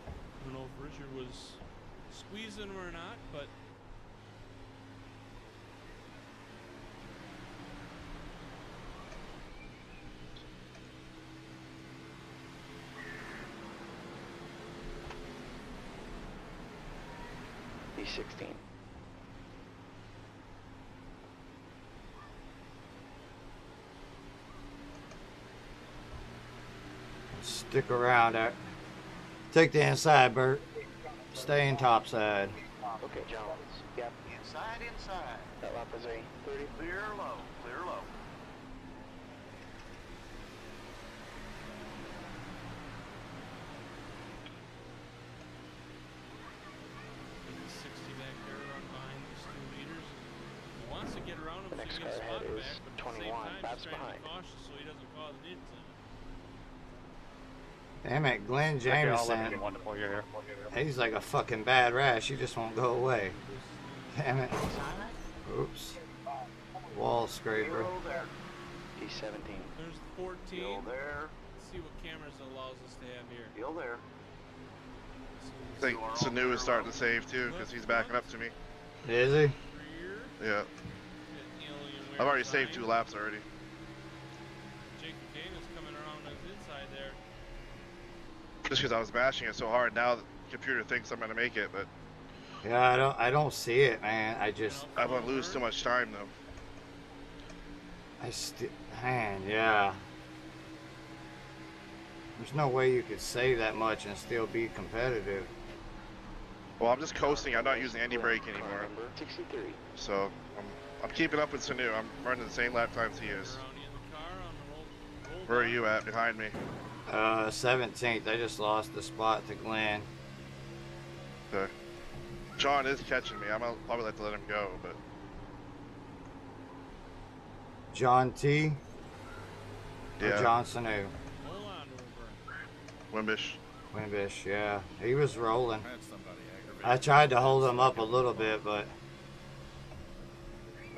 I don't know if Richard was squeezing or not, but. P16. Stick around there. Take the inside, Bert. Stay in topside. Okay, Jones. Yep. Inside. That lap is a 30. Clear low. Clear low. There's a 60 back there run behind these 2 leaders. He wants to get around him The so next he car gets ahead spotted is back, but at the 21 same time laps he's trying to behind. be cautious so he doesn't cause an incident. Damn it, Glenn Okay, I'll let Jameson. you wonderful. You're here. He's like a fucking bad rash. He just won't go away. Damn it. Oops. Wall scraper. Still there. D17. There's the 14. Still there. Let's see what cameras it allows us to have here. Still there. I think Sanu is starting to save too because he's backing up to me. Is he? Rear. Yeah. Alien I've already behind. saved 2 laps already. Jake Kane is coming around on his inside there. Just because I was bashing it so hard. Now the computer thinks I'm gonna make it, but Yeah, I don't see it, man. I just, I won't lose too much time though. man, yeah. There's no way you could save that much and still be competitive. Well, I'm just coasting. I'm not using any brake Car anymore. number 63. So I'm keeping up with Sanu. I'm running the same lap times he is. Around you in the car on the roll Where are down. you at behind me? 17th. I just lost the spot to Glenn. Okay. John is catching me. I'm gonna probably have to let him go, but John T. Or yeah, John Sanu. Hold on to him, Bert. Wimbish. Wimbish, yeah. He was rolling. I had somebody aggravated. I tried to hold him up a little bit, but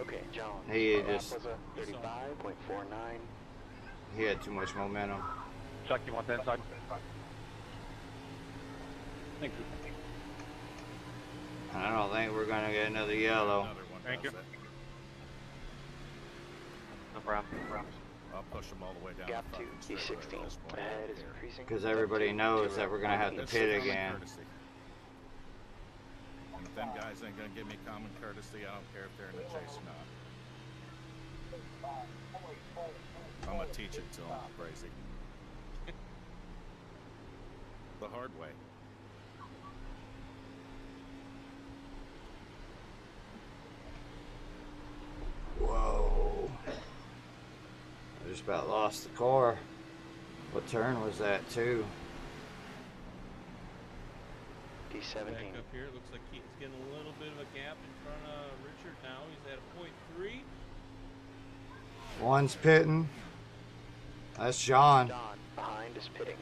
Okay, Jones. He That lap just- was a 35.49. he had too much momentum. Chuck, you want the inside? Thank you. I don't think we're gonna get another yellow. Another one Thank does you. it. No problem. No problem. I'll push them all the way down. Gap the 2, fucking straightaway D16. at this point. I Ahead don't is care. increasing. Because everybody knows that we're gonna have to It's pit common again. courtesy. And if them guys ain't gonna give me common courtesy, I don't care if they're in the chase or not. I'm gonna teach it to them, crazy. The hard way. Whoa. I just about lost the car. What turn was that, too? D17. Back up here, it looks like he's getting a little bit of a gap in front of Richard now. He's at a 0.3. One's pitting. That's John. John behind is pitting.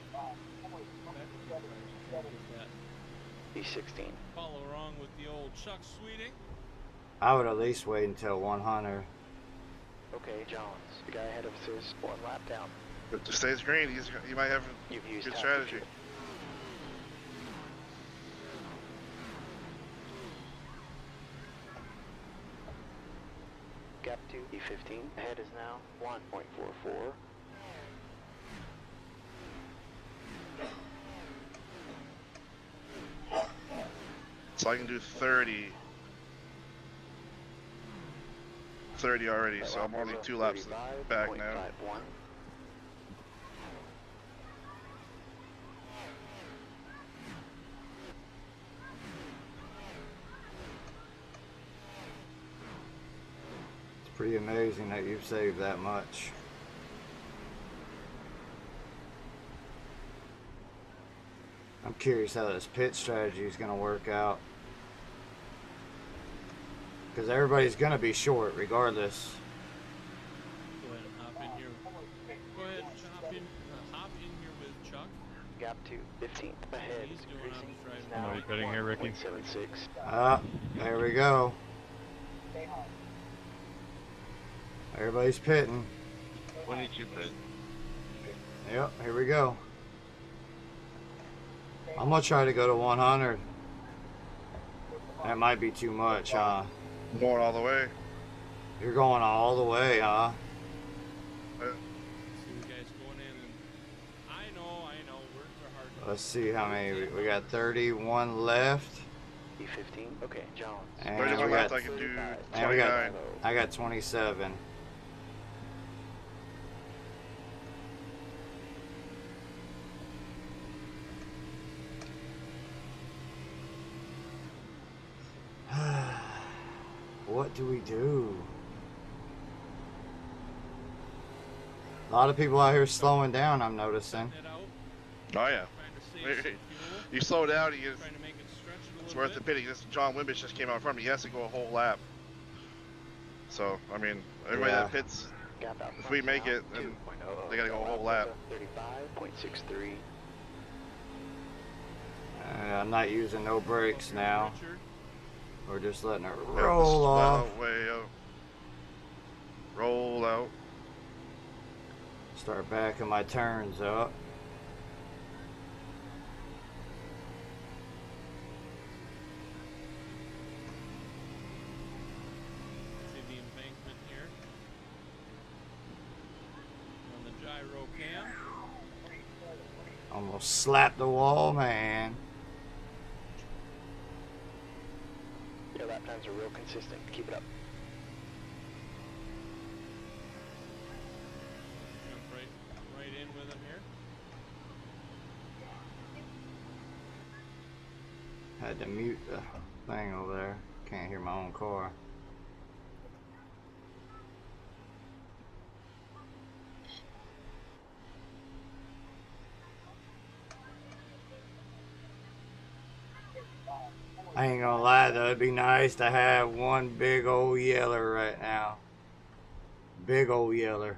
D16. Follow along with the old Chuck Sweeting. I would at least wait until 100. Okay, Jones. The guy ahead of us is 1 lap down. But to stays green, he might have You've used good half strategy. your- Gap 2, D15. Ahead is now 1.44. So I can do 30. 30 already, That so I'm lap only was a 2 laps back now. 35.51. It's pretty amazing that you've saved that much. I'm curious how this pit strategy is going to work out. Because everybody's going to be short regardless. Go ahead and hop in here. Go ahead and hop in here with Chuck. Gap 2, 15th. Ahead He's is doing increasing. on the It's straight. now Are you pitting here, Ricky? 1.76. Ah, there we go. Everybody's pitting. When did you pit? Yep, here we go. I'm going to try to go to 100. That might be too much, huh? I'm going all the way. You're going all the way, huh? See the guys going in, and I know, words are hard to Let's see how many. We got 31 left. D15. Okay, Jones. And 31 we laps, got, I can do and we got, 29. I got 27. What do we do? A lot of people out here slowing down, I'm noticing. It out, Oh yeah. trying to save some fuel, You slow down, you trying to make it stretch it a it's little worth bit. the pity. This John Wimbish just came out in front of me. He has to go a whole lap. So I mean, everybody Yeah. that pits, Gap out if we make it, then they gotta go a whole lap. 35.63. I'm not using no brakes now. Richard, We're just letting it Yeah, roll off. slow way out. Roll out. Start backing my turns up. see the embankment here. On the gyro cam. Almost slapped the wall, man. Your lap times are real consistent. Keep it up. Jump right in with him here. Had to mute the thing over there. Can't hear my own car. I ain't gonna lie though, it'd be nice to have one big old yeller right now. Big old yeller.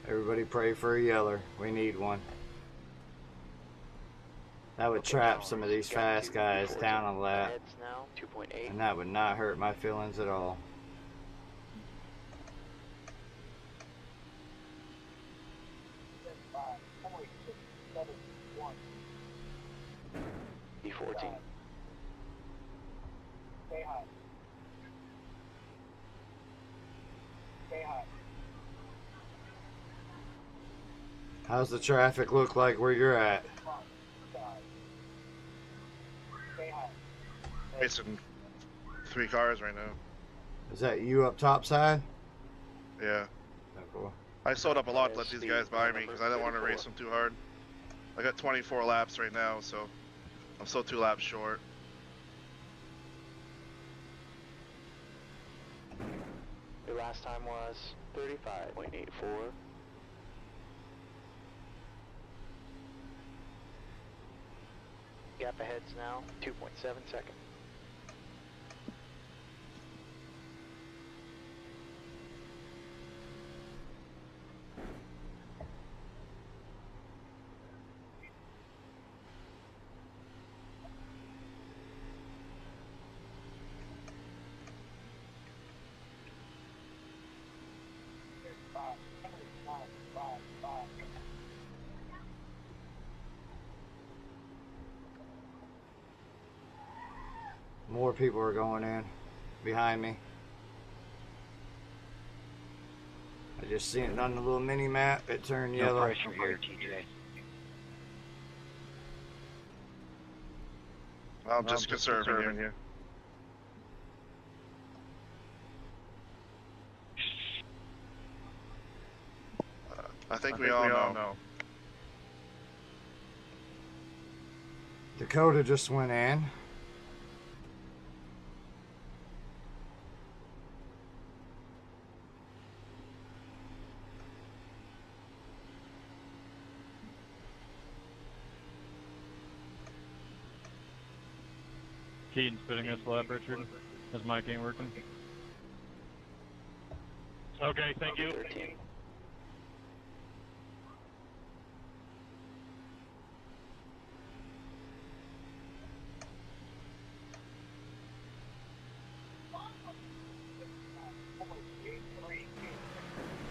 Everybody pray for a yeller. We need one. That would trap some of these fast guys down a lap. And that would not hurt my feelings at all. E14. Stay high. Stay high. How's the traffic look like where you're at? Stay high. Facing 3 cars right now. Is that you up top side? Yeah. Oh, cool. I slowed up a lot to let these guys by me because I didn't want to race them too hard. I got 24 laps right now, so I'm still 2 laps short. Your last time was 35.84. Gap ahead's now 2.7 seconds. More people are going in behind me. I just seen it on the little mini map. It turned yellow. pressure here, TJ. I'm just conserving here. I think we all know. Dakota just went in. Keaton's putting us lap, Richard. Is my game working? Okay, thank you. 13.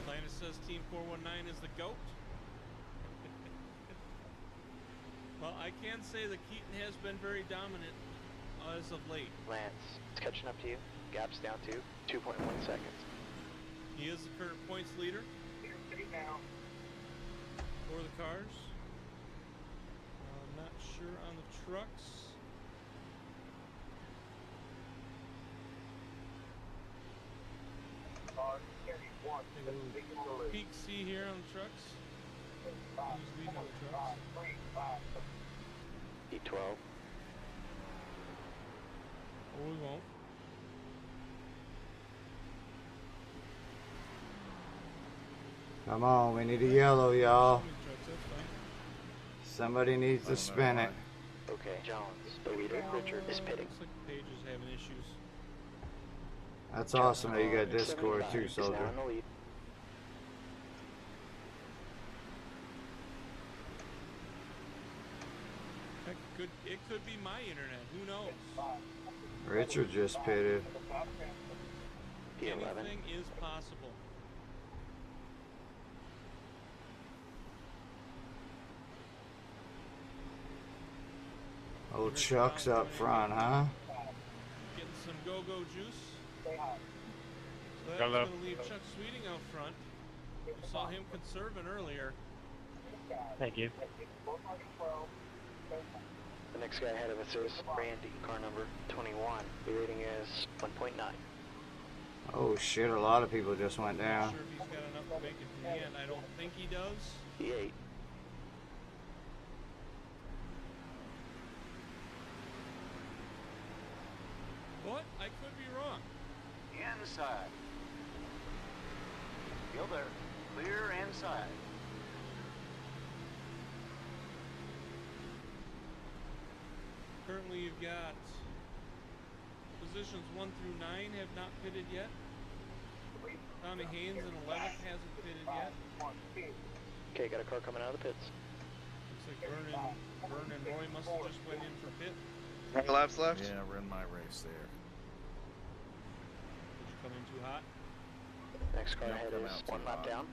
Linus says Team 419 is the GOAT. Well, I can say that Keaton has been very dominant as of late. Lance, it's catching up to you. Gap's down to 2.1 seconds. He is the current points leader for the cars. I'm not sure on the trucks. Carry 1. Take a little peek see here on the trucks. Who's leading on the trucks? E12. Oh, we won't. Come on, we need a yellow, y'all. So many trucks, that's fine. Somebody needs to spin it. Okay, Jones, the leader, Richard, is pitting. Looks like the page is having issues. That's awesome that you got Discord too, is now soldier. in the lead. Heck, it could be my internet. Who knows? Richard just pitted. P11. Anything is possible. Old Chuck's up front, huh? Getting some go-go juice. So that's Hello. going to leave Chuck Sweeting out front. We saw him conserving earlier. Thank you. The next guy ahead of us is Randy, car number 21. The rating is 1.9. Oh shit, a lot of people just went Not down. sure if he's got enough to make it to the end. I don't think he does. E8. But I could be wrong. Inside. Still there. Clear inside. Currently you've got positions 1 through 9 have not pitted yet. Tommy Haynes in 11th hasn't pitted yet. Okay, got a car coming out of the pits. Looks like Vern and Roy must have just went in for pit. How many laps left? Yeah, we're in my race there. Did you come in too hot? Next car Yep, ahead come is out 1 too lap hot. down.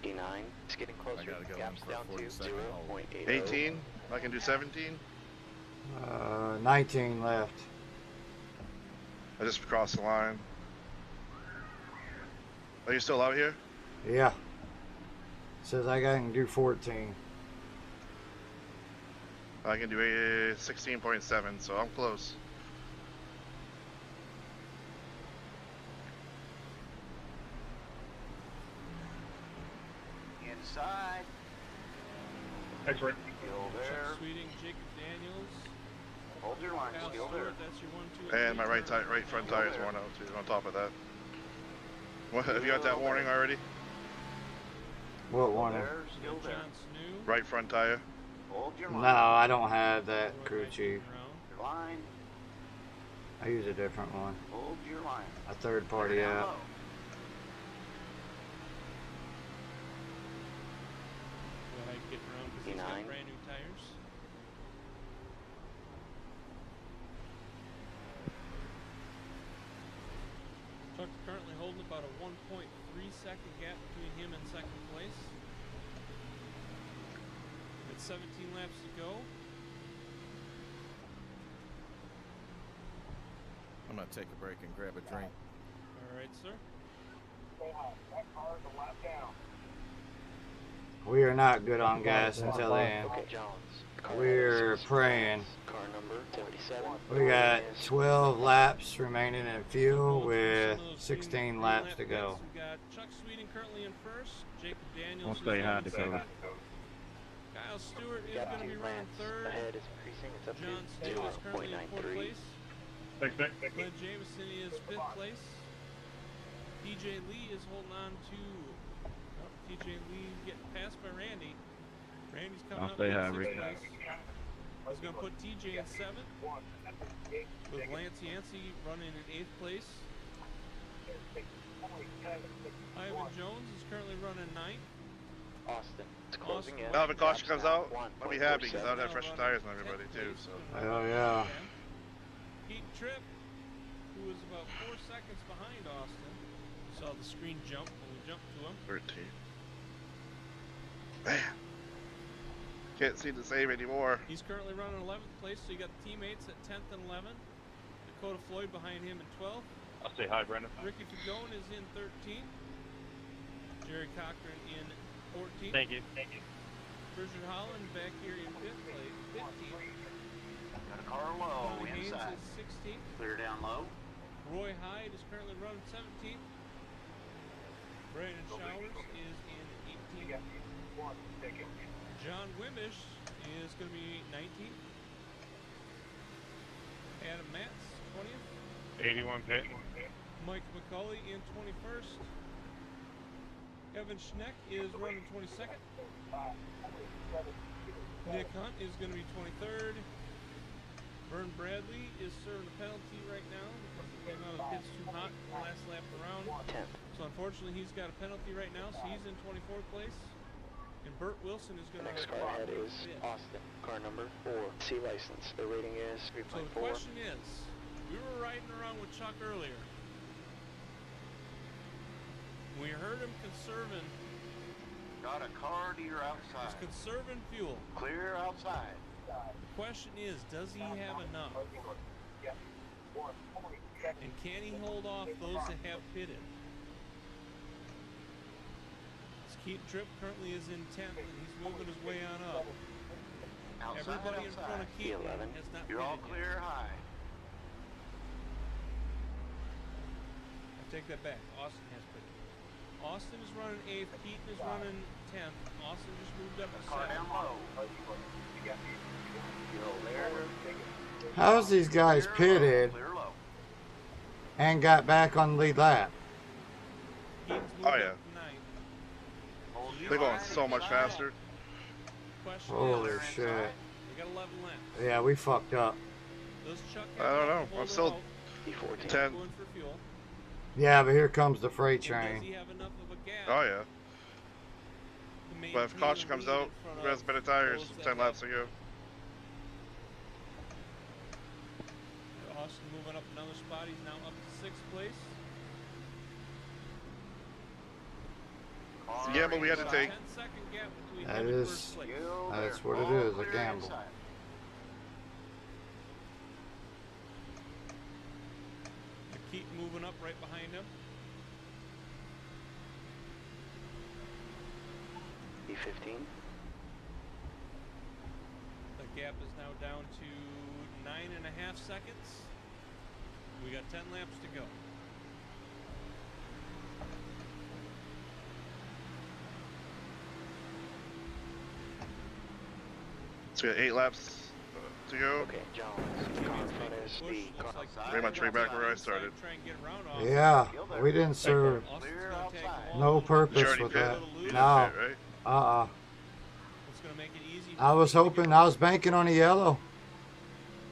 D9. It's getting closer. gotta go Gaps in for a down to 40-second hold. 0.80. 18. I can do 17. 19 left. I just crossed the line. Are you still out here? Yeah. Says I can do 14. I can do a 16.7, so I'm close. Inside. Thanks, Rick. Still there. Chuck Sweeting, Jacob Daniels, Hold your line. Kyle Still there. Stewart, that's your 1, 2, And my right front tire is worn out too. On top of that, what, have you got that warning already? What one? There. Still there. John Snew. Right front tire. Hold your No, line. I don't have that Roy crew Knight chief. around. Your line. I use a different one. Hold your line. A third party Clear down app. low. Go ahead and get around because he's got E9. brand new tires. Chuck's currently holding about a 1.3-second gap between him and second place. With 17 laps to go. I'm gonna take a break and grab a drink. All right, sir. We are not good on gas until the end. Okay, Jones. Car We're ahead of us is praying. Car number 77. We got Rating is 12 laps remaining in fuel Going through with some of those 16 green laps lap to go. pits. We got Chuck Sweeting currently in first. Jacob Daniels We'll is stay high, in Dakota. second. Kyle Stewart is Gap going to 2 be running laps third. ahead is increasing. It's up John to Snew is currently in fourth 0.93. place. Thanks, Nick. Glenn Jameson is fifth place. TJ Lee is holding on to. Oh, TJ Lee getting passed by Randy. Randy's coming I'll up stay in high, sixth Rick. place. He's going to put TJ in seventh. With Lance Yancey running in eighth place. Ivan Jones is currently running ninth. Austin. It's closing in. Now if a caution Gaps comes now out, I'll be happy because 1.47. I'll have fresher tires than everybody too. So Oh yeah. Pete Tripp, who was about 4 seconds behind Austin. You saw the screen jump when we jumped to him. 13. Man, can't seem to save anymore. He's currently running 11th place, so you got teammates at 10th and 11th. Dakota Floyd behind him in 12th. I'll say hi, Brendan. Ricky Fagone is in 13th. Jerry Cochran in 14th. Thank you. Thank you. Bridget Holland back here in 5th place, 15th. Got a car low Johnny Haynes inside. is 16th. Clear down low. Roy Hyde is currently running 17th. Brandon Showers is in 18th. John Wimbish is going to be 19th. Adam Matz, 20th. 81 pit. Mike McCauley in 21st. Evan Schneck is running 22nd. Nick Hunt is going to be 23rd. Vern Bradley is serving a penalty right now because he came out of the pits too hot in the last lap around. 10th. So unfortunately he's got a penalty right now, so he's in 24th place. And Burt Wilson is going to Next car ahead is Austin, car number 4, C license. The rating is So the 3.4. question is, we were riding around with Chuck earlier. We heard him conserving. Got a car to your He's outside. conserving fuel. Clear outside. The question is, does he have enough? And can he hold off those that have pitted? Keaton Tripp currently is in 10th, and he's moving his way on up. Outside, Everybody in front of Keaton P11. has not You're all pitted clear yet. high. I take that back. Austin has pitted. Austin is running 8th. Keaton is running 10th. Austin just moved up to Car 7th. down low. You're there. How's these guys pitted Clear low. and got back on the lead lap? Keaton's moved Oh, up yeah. to 9th. Hold your They're going line so much inside. faster. Question Holy is, shit. we got 11 laps. Yeah, we fucked up. Does Chuck I have don't enough know. to hold I'm it still out? P14. 10. Going for fuel. Yeah, but here comes the freight And does train. he have enough of a gap Oh, yeah. to But if maintain caution the comes lead out, in front who has of better tires? those that 10 laps have- to go. Austin moving up another spot. He's now up to 6th place. Car Yeah, but we had to About take. 10-second gap between That him and is- first place. You That's there. what it All is, a clear gamble. inside. Keaton moving up right behind him. P15. The gap is now down to 9.5 seconds. We got 10 laps to go. So we got 8 laps to go. Okay, Jones. Car in front is Push, the looks car. like Pretty much right back where I inside, started. try and get around Austin. Yeah, we didn't serve Austin's Clear gonna take outside. all no the- purpose already with pit. that. Loose. No. Pit, right? It's gonna make it easy for I was him to hoping, get I was banking on a yellow.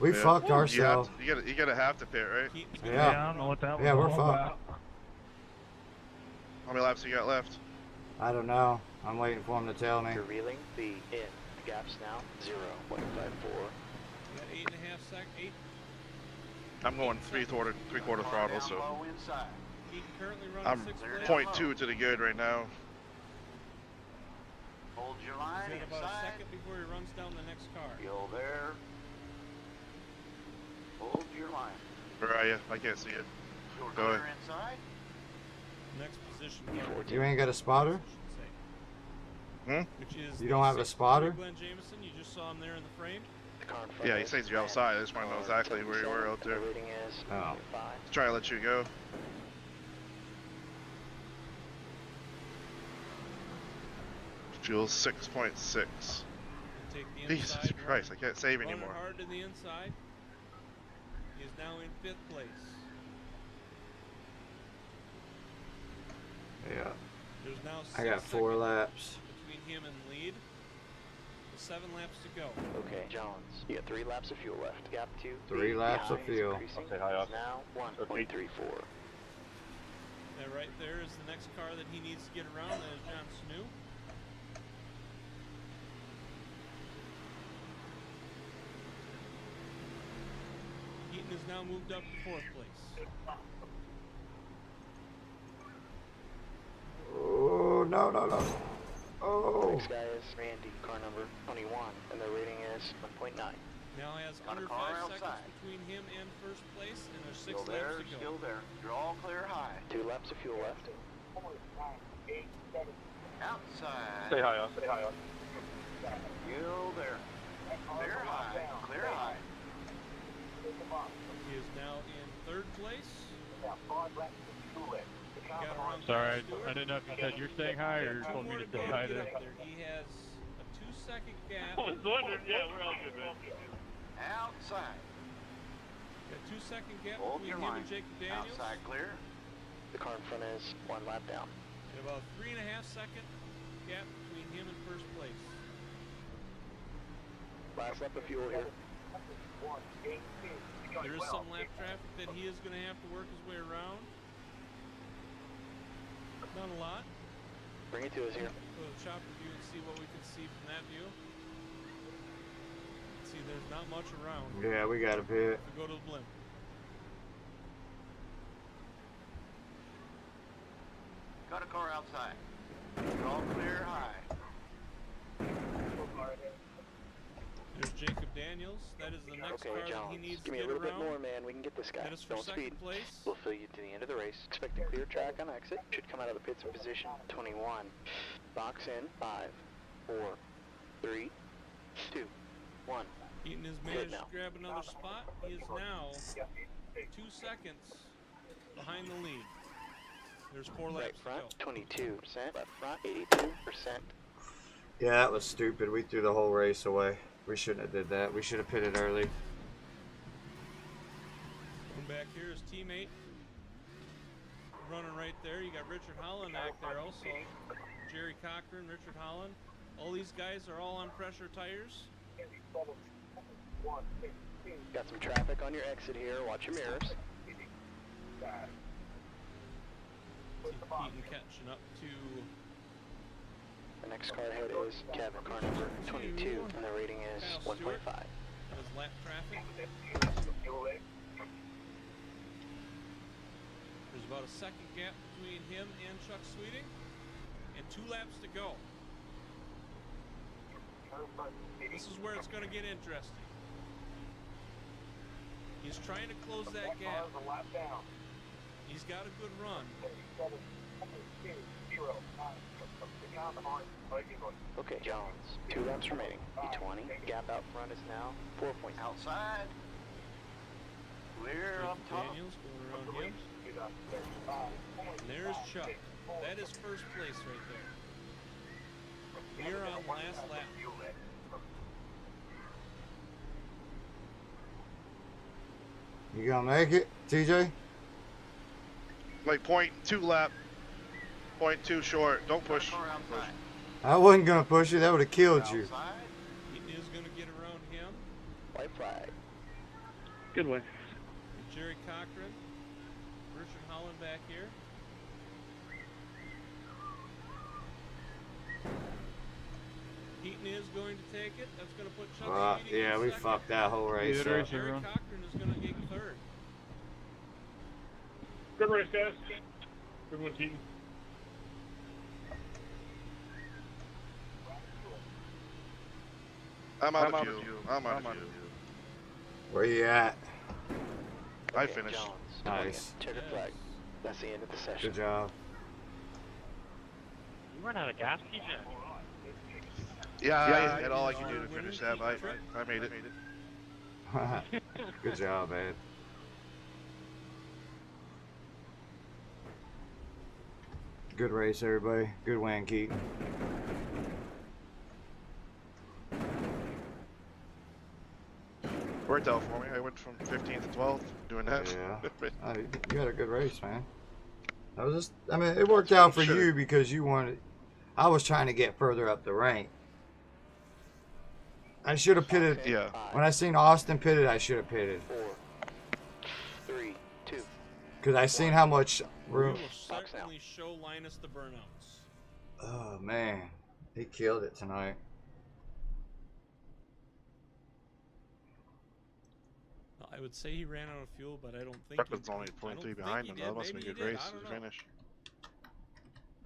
We Yeah. fucked You ourselves. gotta have to pit, right? Keaton's gonna Yeah. I don't know what that was Yeah, we're all fucked. about. How many laps you got left? I don't know. I'm waiting for him to tell me. You're reeling the in. The gap's now 0.54. We got 8.5 seconds. 8. I'm going three-quarter Car throttle, down so low inside. Keaton currently running I'm 6th place. 0.2 to the good right now. Hold your He's line got about a inside. second before he runs down the next car. You're there. Hold your line. Where are you? I can't see it. You're Go clear ahead. inside. Next position. P14. You ain't got a spotter? Which is You don't have a 6th spotter? Glenn Jameson. You just saw him there in the frame. The car in front Yeah, he is says you're outside. I just want to know exactly where you were out The there. rating is Oh. 5. Try to let you go. Fuel 6.6. Take the Jesus inside Christ, I can't save running anymore. hard to the inside. He is now in 5th place. Yeah. There's now I got 6 4 seconds laps. between him and lead. With 7 laps to go. Okay, Jones. You got 3 laps of fuel left. Gap 2. 3 laps of fuel. Increasing. Okay, hi, It's now 1.34. That right there is the next car that he needs to get around. That is John Snow. Keaton has now moved up to 4th place. Oh, no, no, no. Oh. Next guy is Randy, car number 21, and the rating is 1.9. Now has Got a under car 5 seconds outside. between him and first place, and there's 6 Still there. laps to go. Still there. You're all clear high. 2 laps of fuel left. Outside. Say hi, Austin. You there. Clear high. Clear high. He is now in 3rd place. Got around Sorry, I didn't know if you said you're staying high or Two told me more to to stay go high to get there. up there. He has a 2-second gap. I was wondering, yeah, we're all good, man. Outside. Got a 2-second gap Hold between your him line. and Jacob Daniels. Outside clear. The car in front is 1 lap down. And about 3.5-second gap between him and first place. Last lap of fuel here. There is some lap traffic that he is going to have to work his way around. Not a lot. Bring it to us here. Go to the chopper view and see what we can see from that view. See, there's not much around. Yeah, we got a pit. We go to the blimp. Got a car outside. You're all clear high. There's Jacob Daniels. That is the next car Okay, that he Jones. needs Give to me a get little bit around. more, man. We can get this guy. That is for Don't second speed. place. We'll fill you to the end of the race. Expect a clear track on exit. Should come out of the pits in position 21. Box in 5, 4, 3, 2, 1. Eaton has managed to grab another spot. He is now 2 seconds behind the lead. There's 4 laps Right front, to go. 22%. Left front, 82%. Yeah, that was stupid. We threw the whole race away. We shouldn't have did that. We should have pitted early. Going back here, his teammate running right there. You got Richard Holland back there also. Jerry Cochran, Richard Holland. All these guys are all on pressure tires. Got some traffic on your exit here. Watch your mirrors. Eaton catching up to The next car ahead is Kevin, car number 22, and the rating is 1.5. his lap traffic. There's about a second gap between him and Chuck Sweeting, and 2 laps to go. This is where it's going to get interesting. He's trying to close that gap. He's got a good run. Okay, Jones, 2 laps remaining. E20, gap out front is now 4 points. Outside. Clear up top. Daniels going around him. And there's Chuck. That is first place right there. We're on last lap. You gonna make it, TJ? Like 0.2 lap. 0.2 short. Don't push. Car outside. I wasn't gonna push you. That would have killed you. Outside. He is going to get around him. White flag. Good way. Jerry Cochran. Richard Holland back here. Heaton is going to take it. That's going to put Chuck Sweeting Yeah, in we second. fucked that whole race Good up. race. Jerry Cochran is going to get third. Good race, guys. Good one, Keaton. I'm out of fuel. I'm out of fuel. Where you at? I finished. Jones, Nice. checker flag. That's the end of the session. Good job. You run out of gas, TJ? Yeah, I had all I could do to finish that. I made it. Good job, man. Good race, everybody. Good win, Keaton. Worked out for me. I went from 15th to 12th doing that. Yeah. You had a good race, man. I was just, I mean, it worked out for you because you wanted, I was trying to get further up the rank. I should have pitted. Yeah. When I seen Austin pitted, I should have pitted. 4, 3, 2. Because I seen how much We room. will certainly show Linus the burnouts. Oh, man. He killed it tonight. I would say he ran out of fuel, but I don't think Chuck he was only I don't 0.3 think behind he him. did. That must be a Maybe good he did. race I to don't know. finish.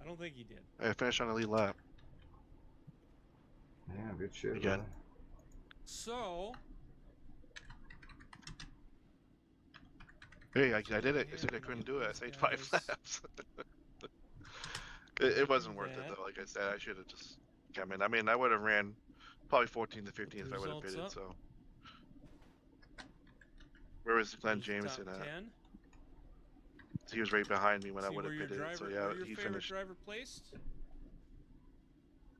I don't think he did. I finished on the lead lap. Yeah, good shit. Again. brother. So, Hey, I did it. I said I couldn't do it. I saved 5 laps. it wasn't worth it, though. Like I said, I should have just come in. I mean, I would have ran probably 14th to 15th if I would have Results pitted, up. so. Where was Glenn here's the Jameson top at? 10. He was right behind me when I See would where have your pitted. driver, So where yeah, your he favorite finished driver placed?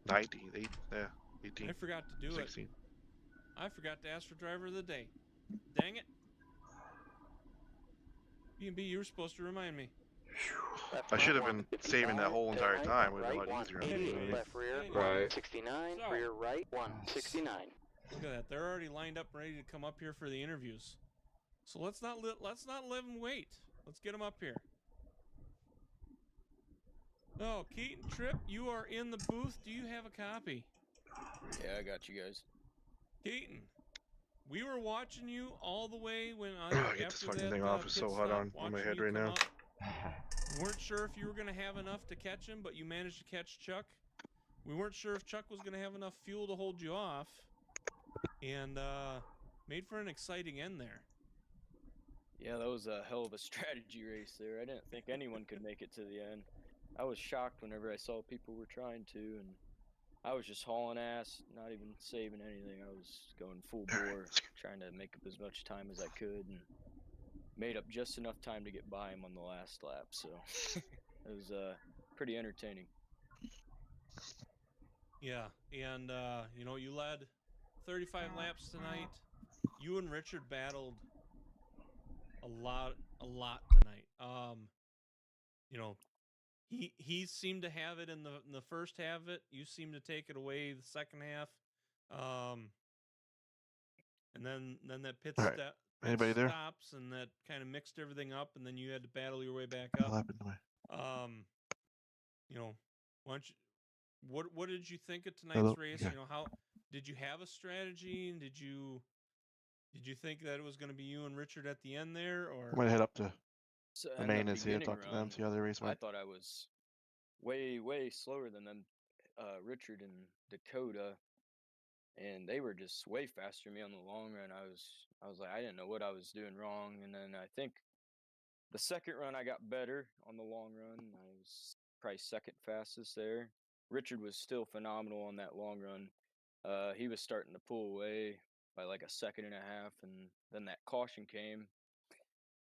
19, 8, yeah, 18, I forgot to do 16. it. I forgot to ask for driver of the day. Dang it. B&B, you were supposed to remind me. I should have been saving that whole entire time. It would have been a lot easier. 88, left rear, Right. 69, So- rear right, 169. Look at that. They're already lined up and ready to come up here for the interviews. So let's not let them wait. Let's get them up here. Oh, Keaton Tripp, you are in the booth. Do you have a copy? Yeah, I got you guys. Keaton, we were watching you all the way when I get this fucking thing off. It's so hot on my head right now. We weren't sure if you were going to have enough to catch him, but you managed to catch Chuck. We weren't sure if Chuck was going to have enough fuel to hold you off, and made for an exciting end there. Yeah, that was a hell of a strategy race there. I didn't think anyone could make it to the end. I was shocked whenever I saw people were trying to, and I was just hauling ass, not even saving anything. I was going full bore, trying to make up as much time as I could, and made up just enough time to get by him on the last lap. So it was pretty entertaining. Yeah, and you know, you led 35 laps tonight. You and Richard battled a lot tonight. You know, he seemed to have it in the first half of it. You seemed to take it away the second half. And then that pit All right. stop Anybody there? stops, and that kind of mixed everything up, and then you had to battle your way back What up. happened to me? You know, why don't you, what did you think of tonight's Hello? race? Yeah. You know, how did you have a strategy, and did you think that it was going to be you and Richard at the end there, or I'm gonna head up to So the in main the and see and beginning talk to them, run, see how the race I went. thought I was way slower than them, Richard and Dakota, and they were just way faster than me on the long run. I was like, I didn't know what I was doing wrong, and then I think the second run I got better on the long run. I was probably second fastest there. Richard was still phenomenal on that long run. He was starting to pull away by like a second and a half, and then that caution came,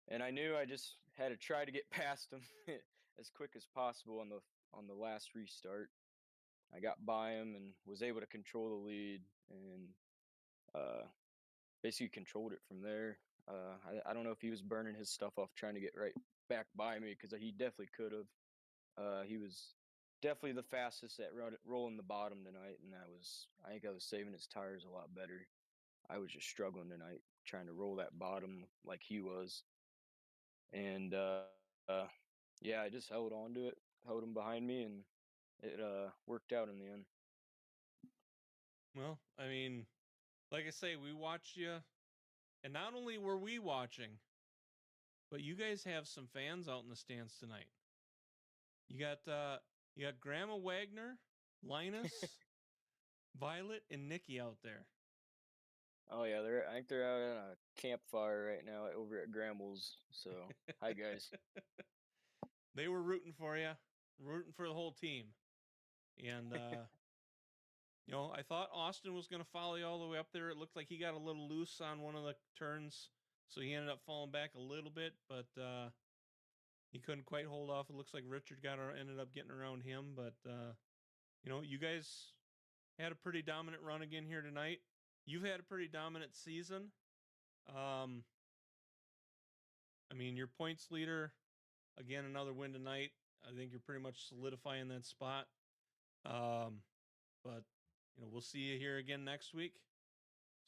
and I knew I just had to try to get past him as quick as possible on the last restart. I got by him and was able to control the lead, and basically controlled it from there. I don't know if he was burning his stuff off trying to get right back by me, because he definitely could have. He was definitely the fastest at rolling the bottom tonight, and I think I was saving his tires a lot better. I was just struggling tonight trying to roll that bottom like he was, and yeah, I just held on to it, held him behind me, and it worked out in the end. well, I mean, like I say, we watched you, and not only were we watching, but you guys have some fans out in the stands tonight. You got Grandma Wagner, Linus, Violet, and Nikki out there. Oh yeah, I think they're out on a campfire right now over at Grambles. So hi guys. They were rooting for you, rooting for the whole team. And, you know, I thought Austin was going to follow you all the way up there. It looked like he got a little loose on one of the turns, so he ended up falling back a little bit, but he couldn't quite hold off. It looks like Richard ended up getting around him, but, you know, you guys had a pretty dominant run again here tonight. You've had a pretty dominant season. I mean, your points leader, again, another win tonight. I think you're pretty much solidifying that spot. But, you know, we'll see you here again next week.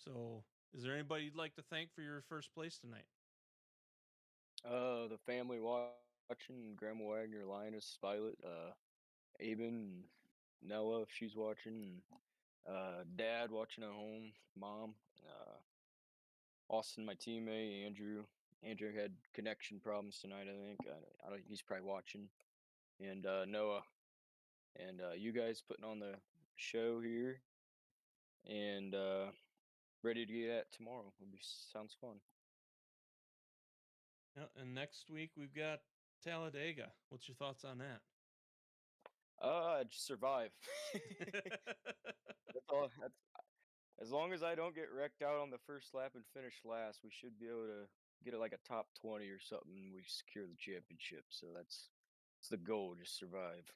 So, is there anybody you'd like to thank for your first place tonight? The family watching, Grandma Wagner, Linus, Violet, Aben, and Nella if she's watching, and Dad watching at home, Mom, Austin, my teammate, Andrew. Andrew had connection problems tonight, I think. I don't. He's probably watching, and Noah, and you guys putting on the show here, and ready to get at tomorrow. Sounds fun. Yeah, and next week we've got Talladega. What's your thoughts on that? Just survive. That's all. As long as I don't get wrecked out on the first lap and finish last, we should be able to get it like a top 20 or something, and we secure the championship. So that's the goal, just survive.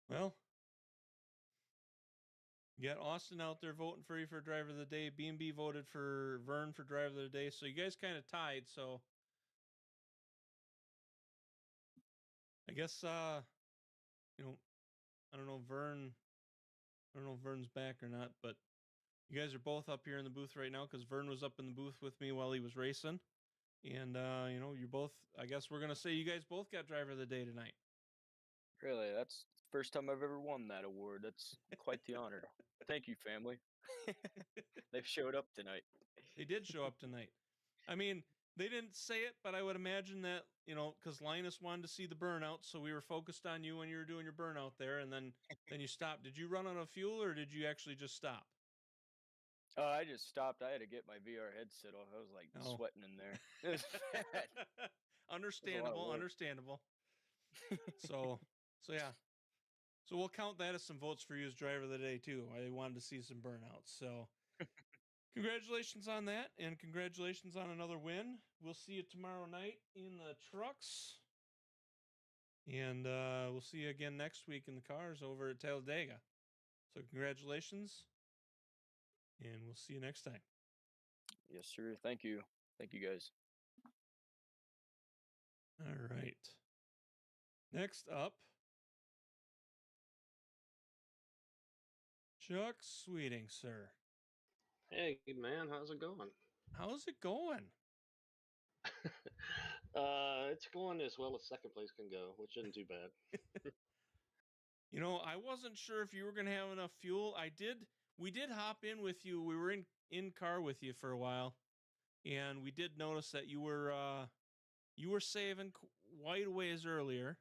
Well, you got Austin out there voting for you for driver of the day. B&B voted for Vern for driver of the day. So you guys kind of tied. So I guess, I don't know, Vern, I don't know if Vern's back or not, but you guys are both up here in the booth right now because Vern was up in the booth with me while he was racing. And, you're both, I guess we're going to say you guys both got driver of the day tonight. Really, that's the first time I've ever won that award. That's quite the honor. Thank you, family. They've showed up tonight. They did show up tonight. I mean, they didn't say it, but I would imagine that, because Linus wanted to see the burnout, so we were focused on you when you were doing your burnout there, and then you stopped. Did you run out of fuel, or did you actually just stop? I just stopped. I had to get my VR headset off. I was like sweating in there. It was bad. Understandable. So yeah. So we'll count that as some votes for you as driver of the day too. I wanted to see some burnouts. So congratulations on that, and congratulations on another win. We'll see you tomorrow night in the trucks. And we'll see you again next week in the cars over at Talladega. So congratulations, and we'll see you next time. Yes, sir. Thank you. Thank you, guys. All right. Next up, Chuck Sweeting, sir. Hey, man, how's it going? How's it going? It's going as well as second place can go, which isn't too bad. I wasn't sure if you were going to have enough fuel. We did hop in with you. We were in car with you for a while, and we did notice that you were saving quite a ways earlier.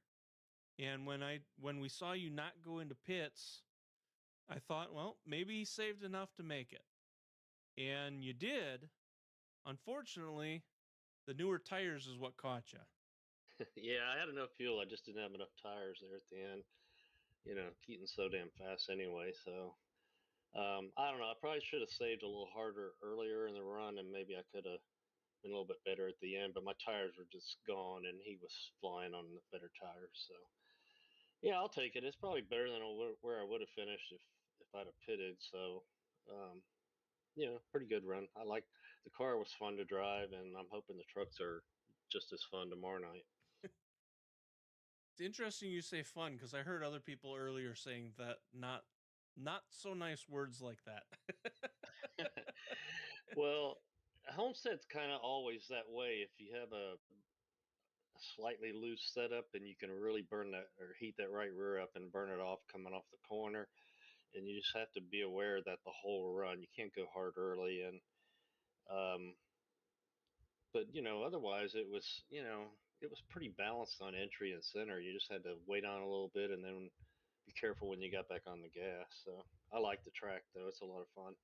And when we saw you not go into pits, I thought, well, maybe he saved enough to make it. And you did. Unfortunately, the newer tires is what caught you. Yeah, I had enough fuel. I just didn't have enough tires there at the end. Keaton's so damn fast anyway. So I don't know. I probably should have saved a little harder earlier in the run, and maybe I could have been a little bit better at the end. But my tires were just gone, and he was flying on the better tires. So yeah, I'll take it. It's probably better than where I would have finished if I'd have pitted. So um, pretty good run. I like the car was fun to drive, and I'm hoping the trucks are just as fun tomorrow night. It's interesting you say fun because I heard other people earlier saying that not so nice words like that. Well, Homestead's kind of always that way. If you have a slightly loose setup, and you can really burn that or heat that right rear up and burn it off coming off the corner, and you just have to be aware that the whole run you can't go hard early, and um, but otherwise it was pretty balanced on entry and center. You just had to wait on a little bit and then be careful when you got back on the gas. So I like the track though; it's a lot of fun.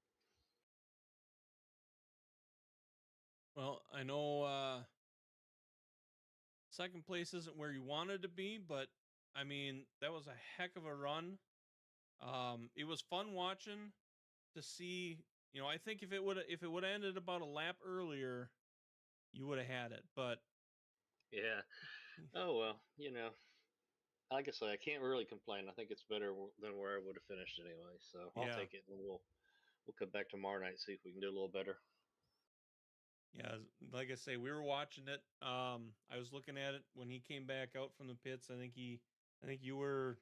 Well, I know second place isn't where you wanted to be, but I mean that was a heck of a run. It was fun watching to see. I think if it would have ended about a lap earlier, you would have had it. But yeah, oh well, like I say, I can't really complain. I think it's better than where I would have finished anyway. So I'll take it, and we'll come back tomorrow night and see if we can do a little better. Yeah, like I say, we were watching it. I was looking at it when he came back out from the pits. I think you were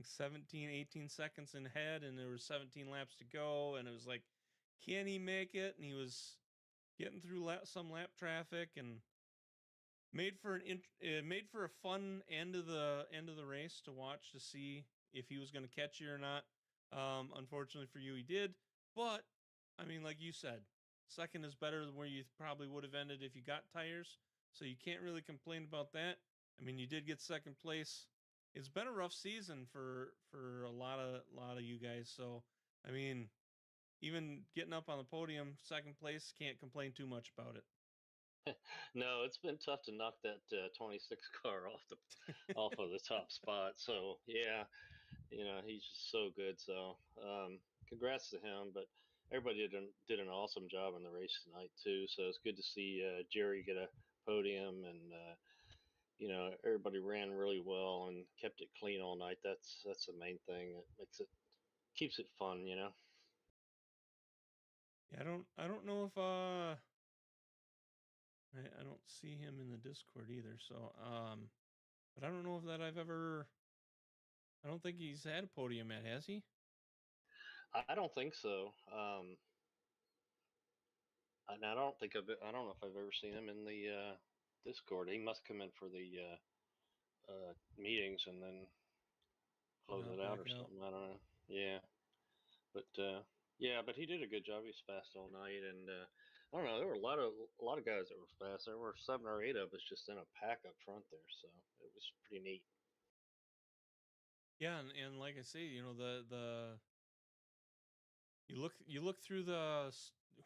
17, 18 seconds in ahead, and there were 17 laps to go, and it was like, can he make it? And he was getting through some lap traffic, and made for a fun end of the race to watch to see if he was going to catch you or not. Unfortunately for you, he did. But I mean, like you said, second is better than where you probably would have ended if you got tires. So you can't really complain about that. I mean, you did get second place. It's been a rough season for a lot of you guys. So I mean, even getting up on the podium, second place, can't complain too much about it. No, it's been tough to knock that 26 car off of the top spot. So yeah, he's just so good. So congrats to him. But everybody did an awesome job in the race tonight too. So it's good to see Jerry get a podium, and everybody ran really well and kept it clean all night. That's the main thing. It keeps it fun. Yeah, I don't know if I don't see him in the Discord either. So but I don't know if that I don't think he's had a podium yet, has he? I don't think so. And I don't think I don't know if I've ever seen him in the Discord. He must come in for the meetings and then close it out or something. I don't know. Yeah, but but he did a good job. He was fast all night, and I don't know. There were a lot of guys that were fast. There were 7 or 8 of us just in a pack up front there, so it was pretty neat. Yeah, and like I say, the you look through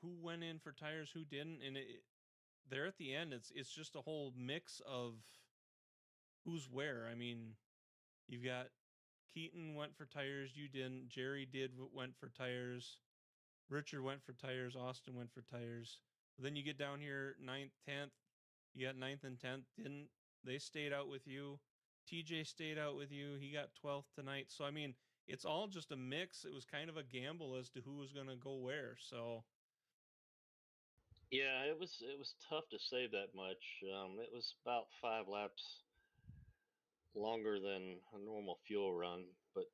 who went in for tires, who didn't, and there at the end, it's just a whole mix of who's where. I mean, you've got Keaton went for tires, you didn't. Jerry went for tires. Richard went for tires. Austin went for tires. But then you get down here, 9th, 10th. You got 9th and 10th. Didn't they stayed out with you? TJ stayed out with you. He got 12th tonight. So I mean, it's all just a mix. It was kind of a gamble as to who was going to go where. So Yeah, it was tough to save that much. It was about 5 laps longer than a normal fuel run, but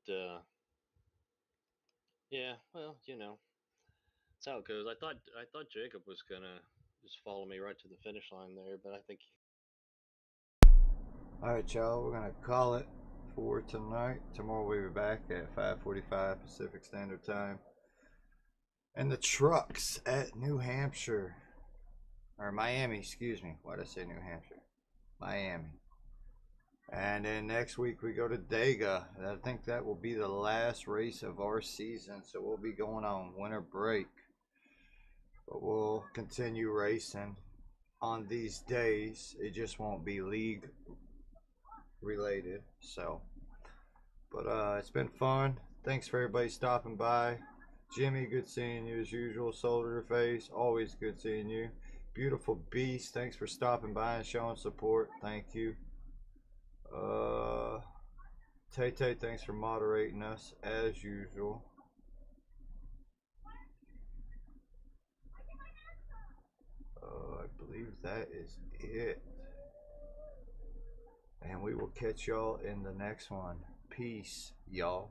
yeah, well, that's how it goes. I thought Jacob was gonna just follow me right to the finish line there, but I think. All right, y'all. We're gonna call it for tonight. Tomorrow we'll be back at 5:45 Pacific Standard Time. And the trucks at New Hampshire, or Miami, excuse me. Why did I say New Hampshire? Miami. And then next week we go to Dega. I think that will be the last race of our season, so we'll be going on winter break. But we'll continue racing on these days. It just won't be league related. So, but it's been fun. Thanks for everybody stopping by. Jimmy, good seeing you as usual. Soldier Face, always good seeing you. Beautiful Beast, thanks for stopping by and showing support. Thank you. Tay Tay, thanks for moderating us as usual. I believe that is it. And we will catch y'all in the next one. Peace, y'all.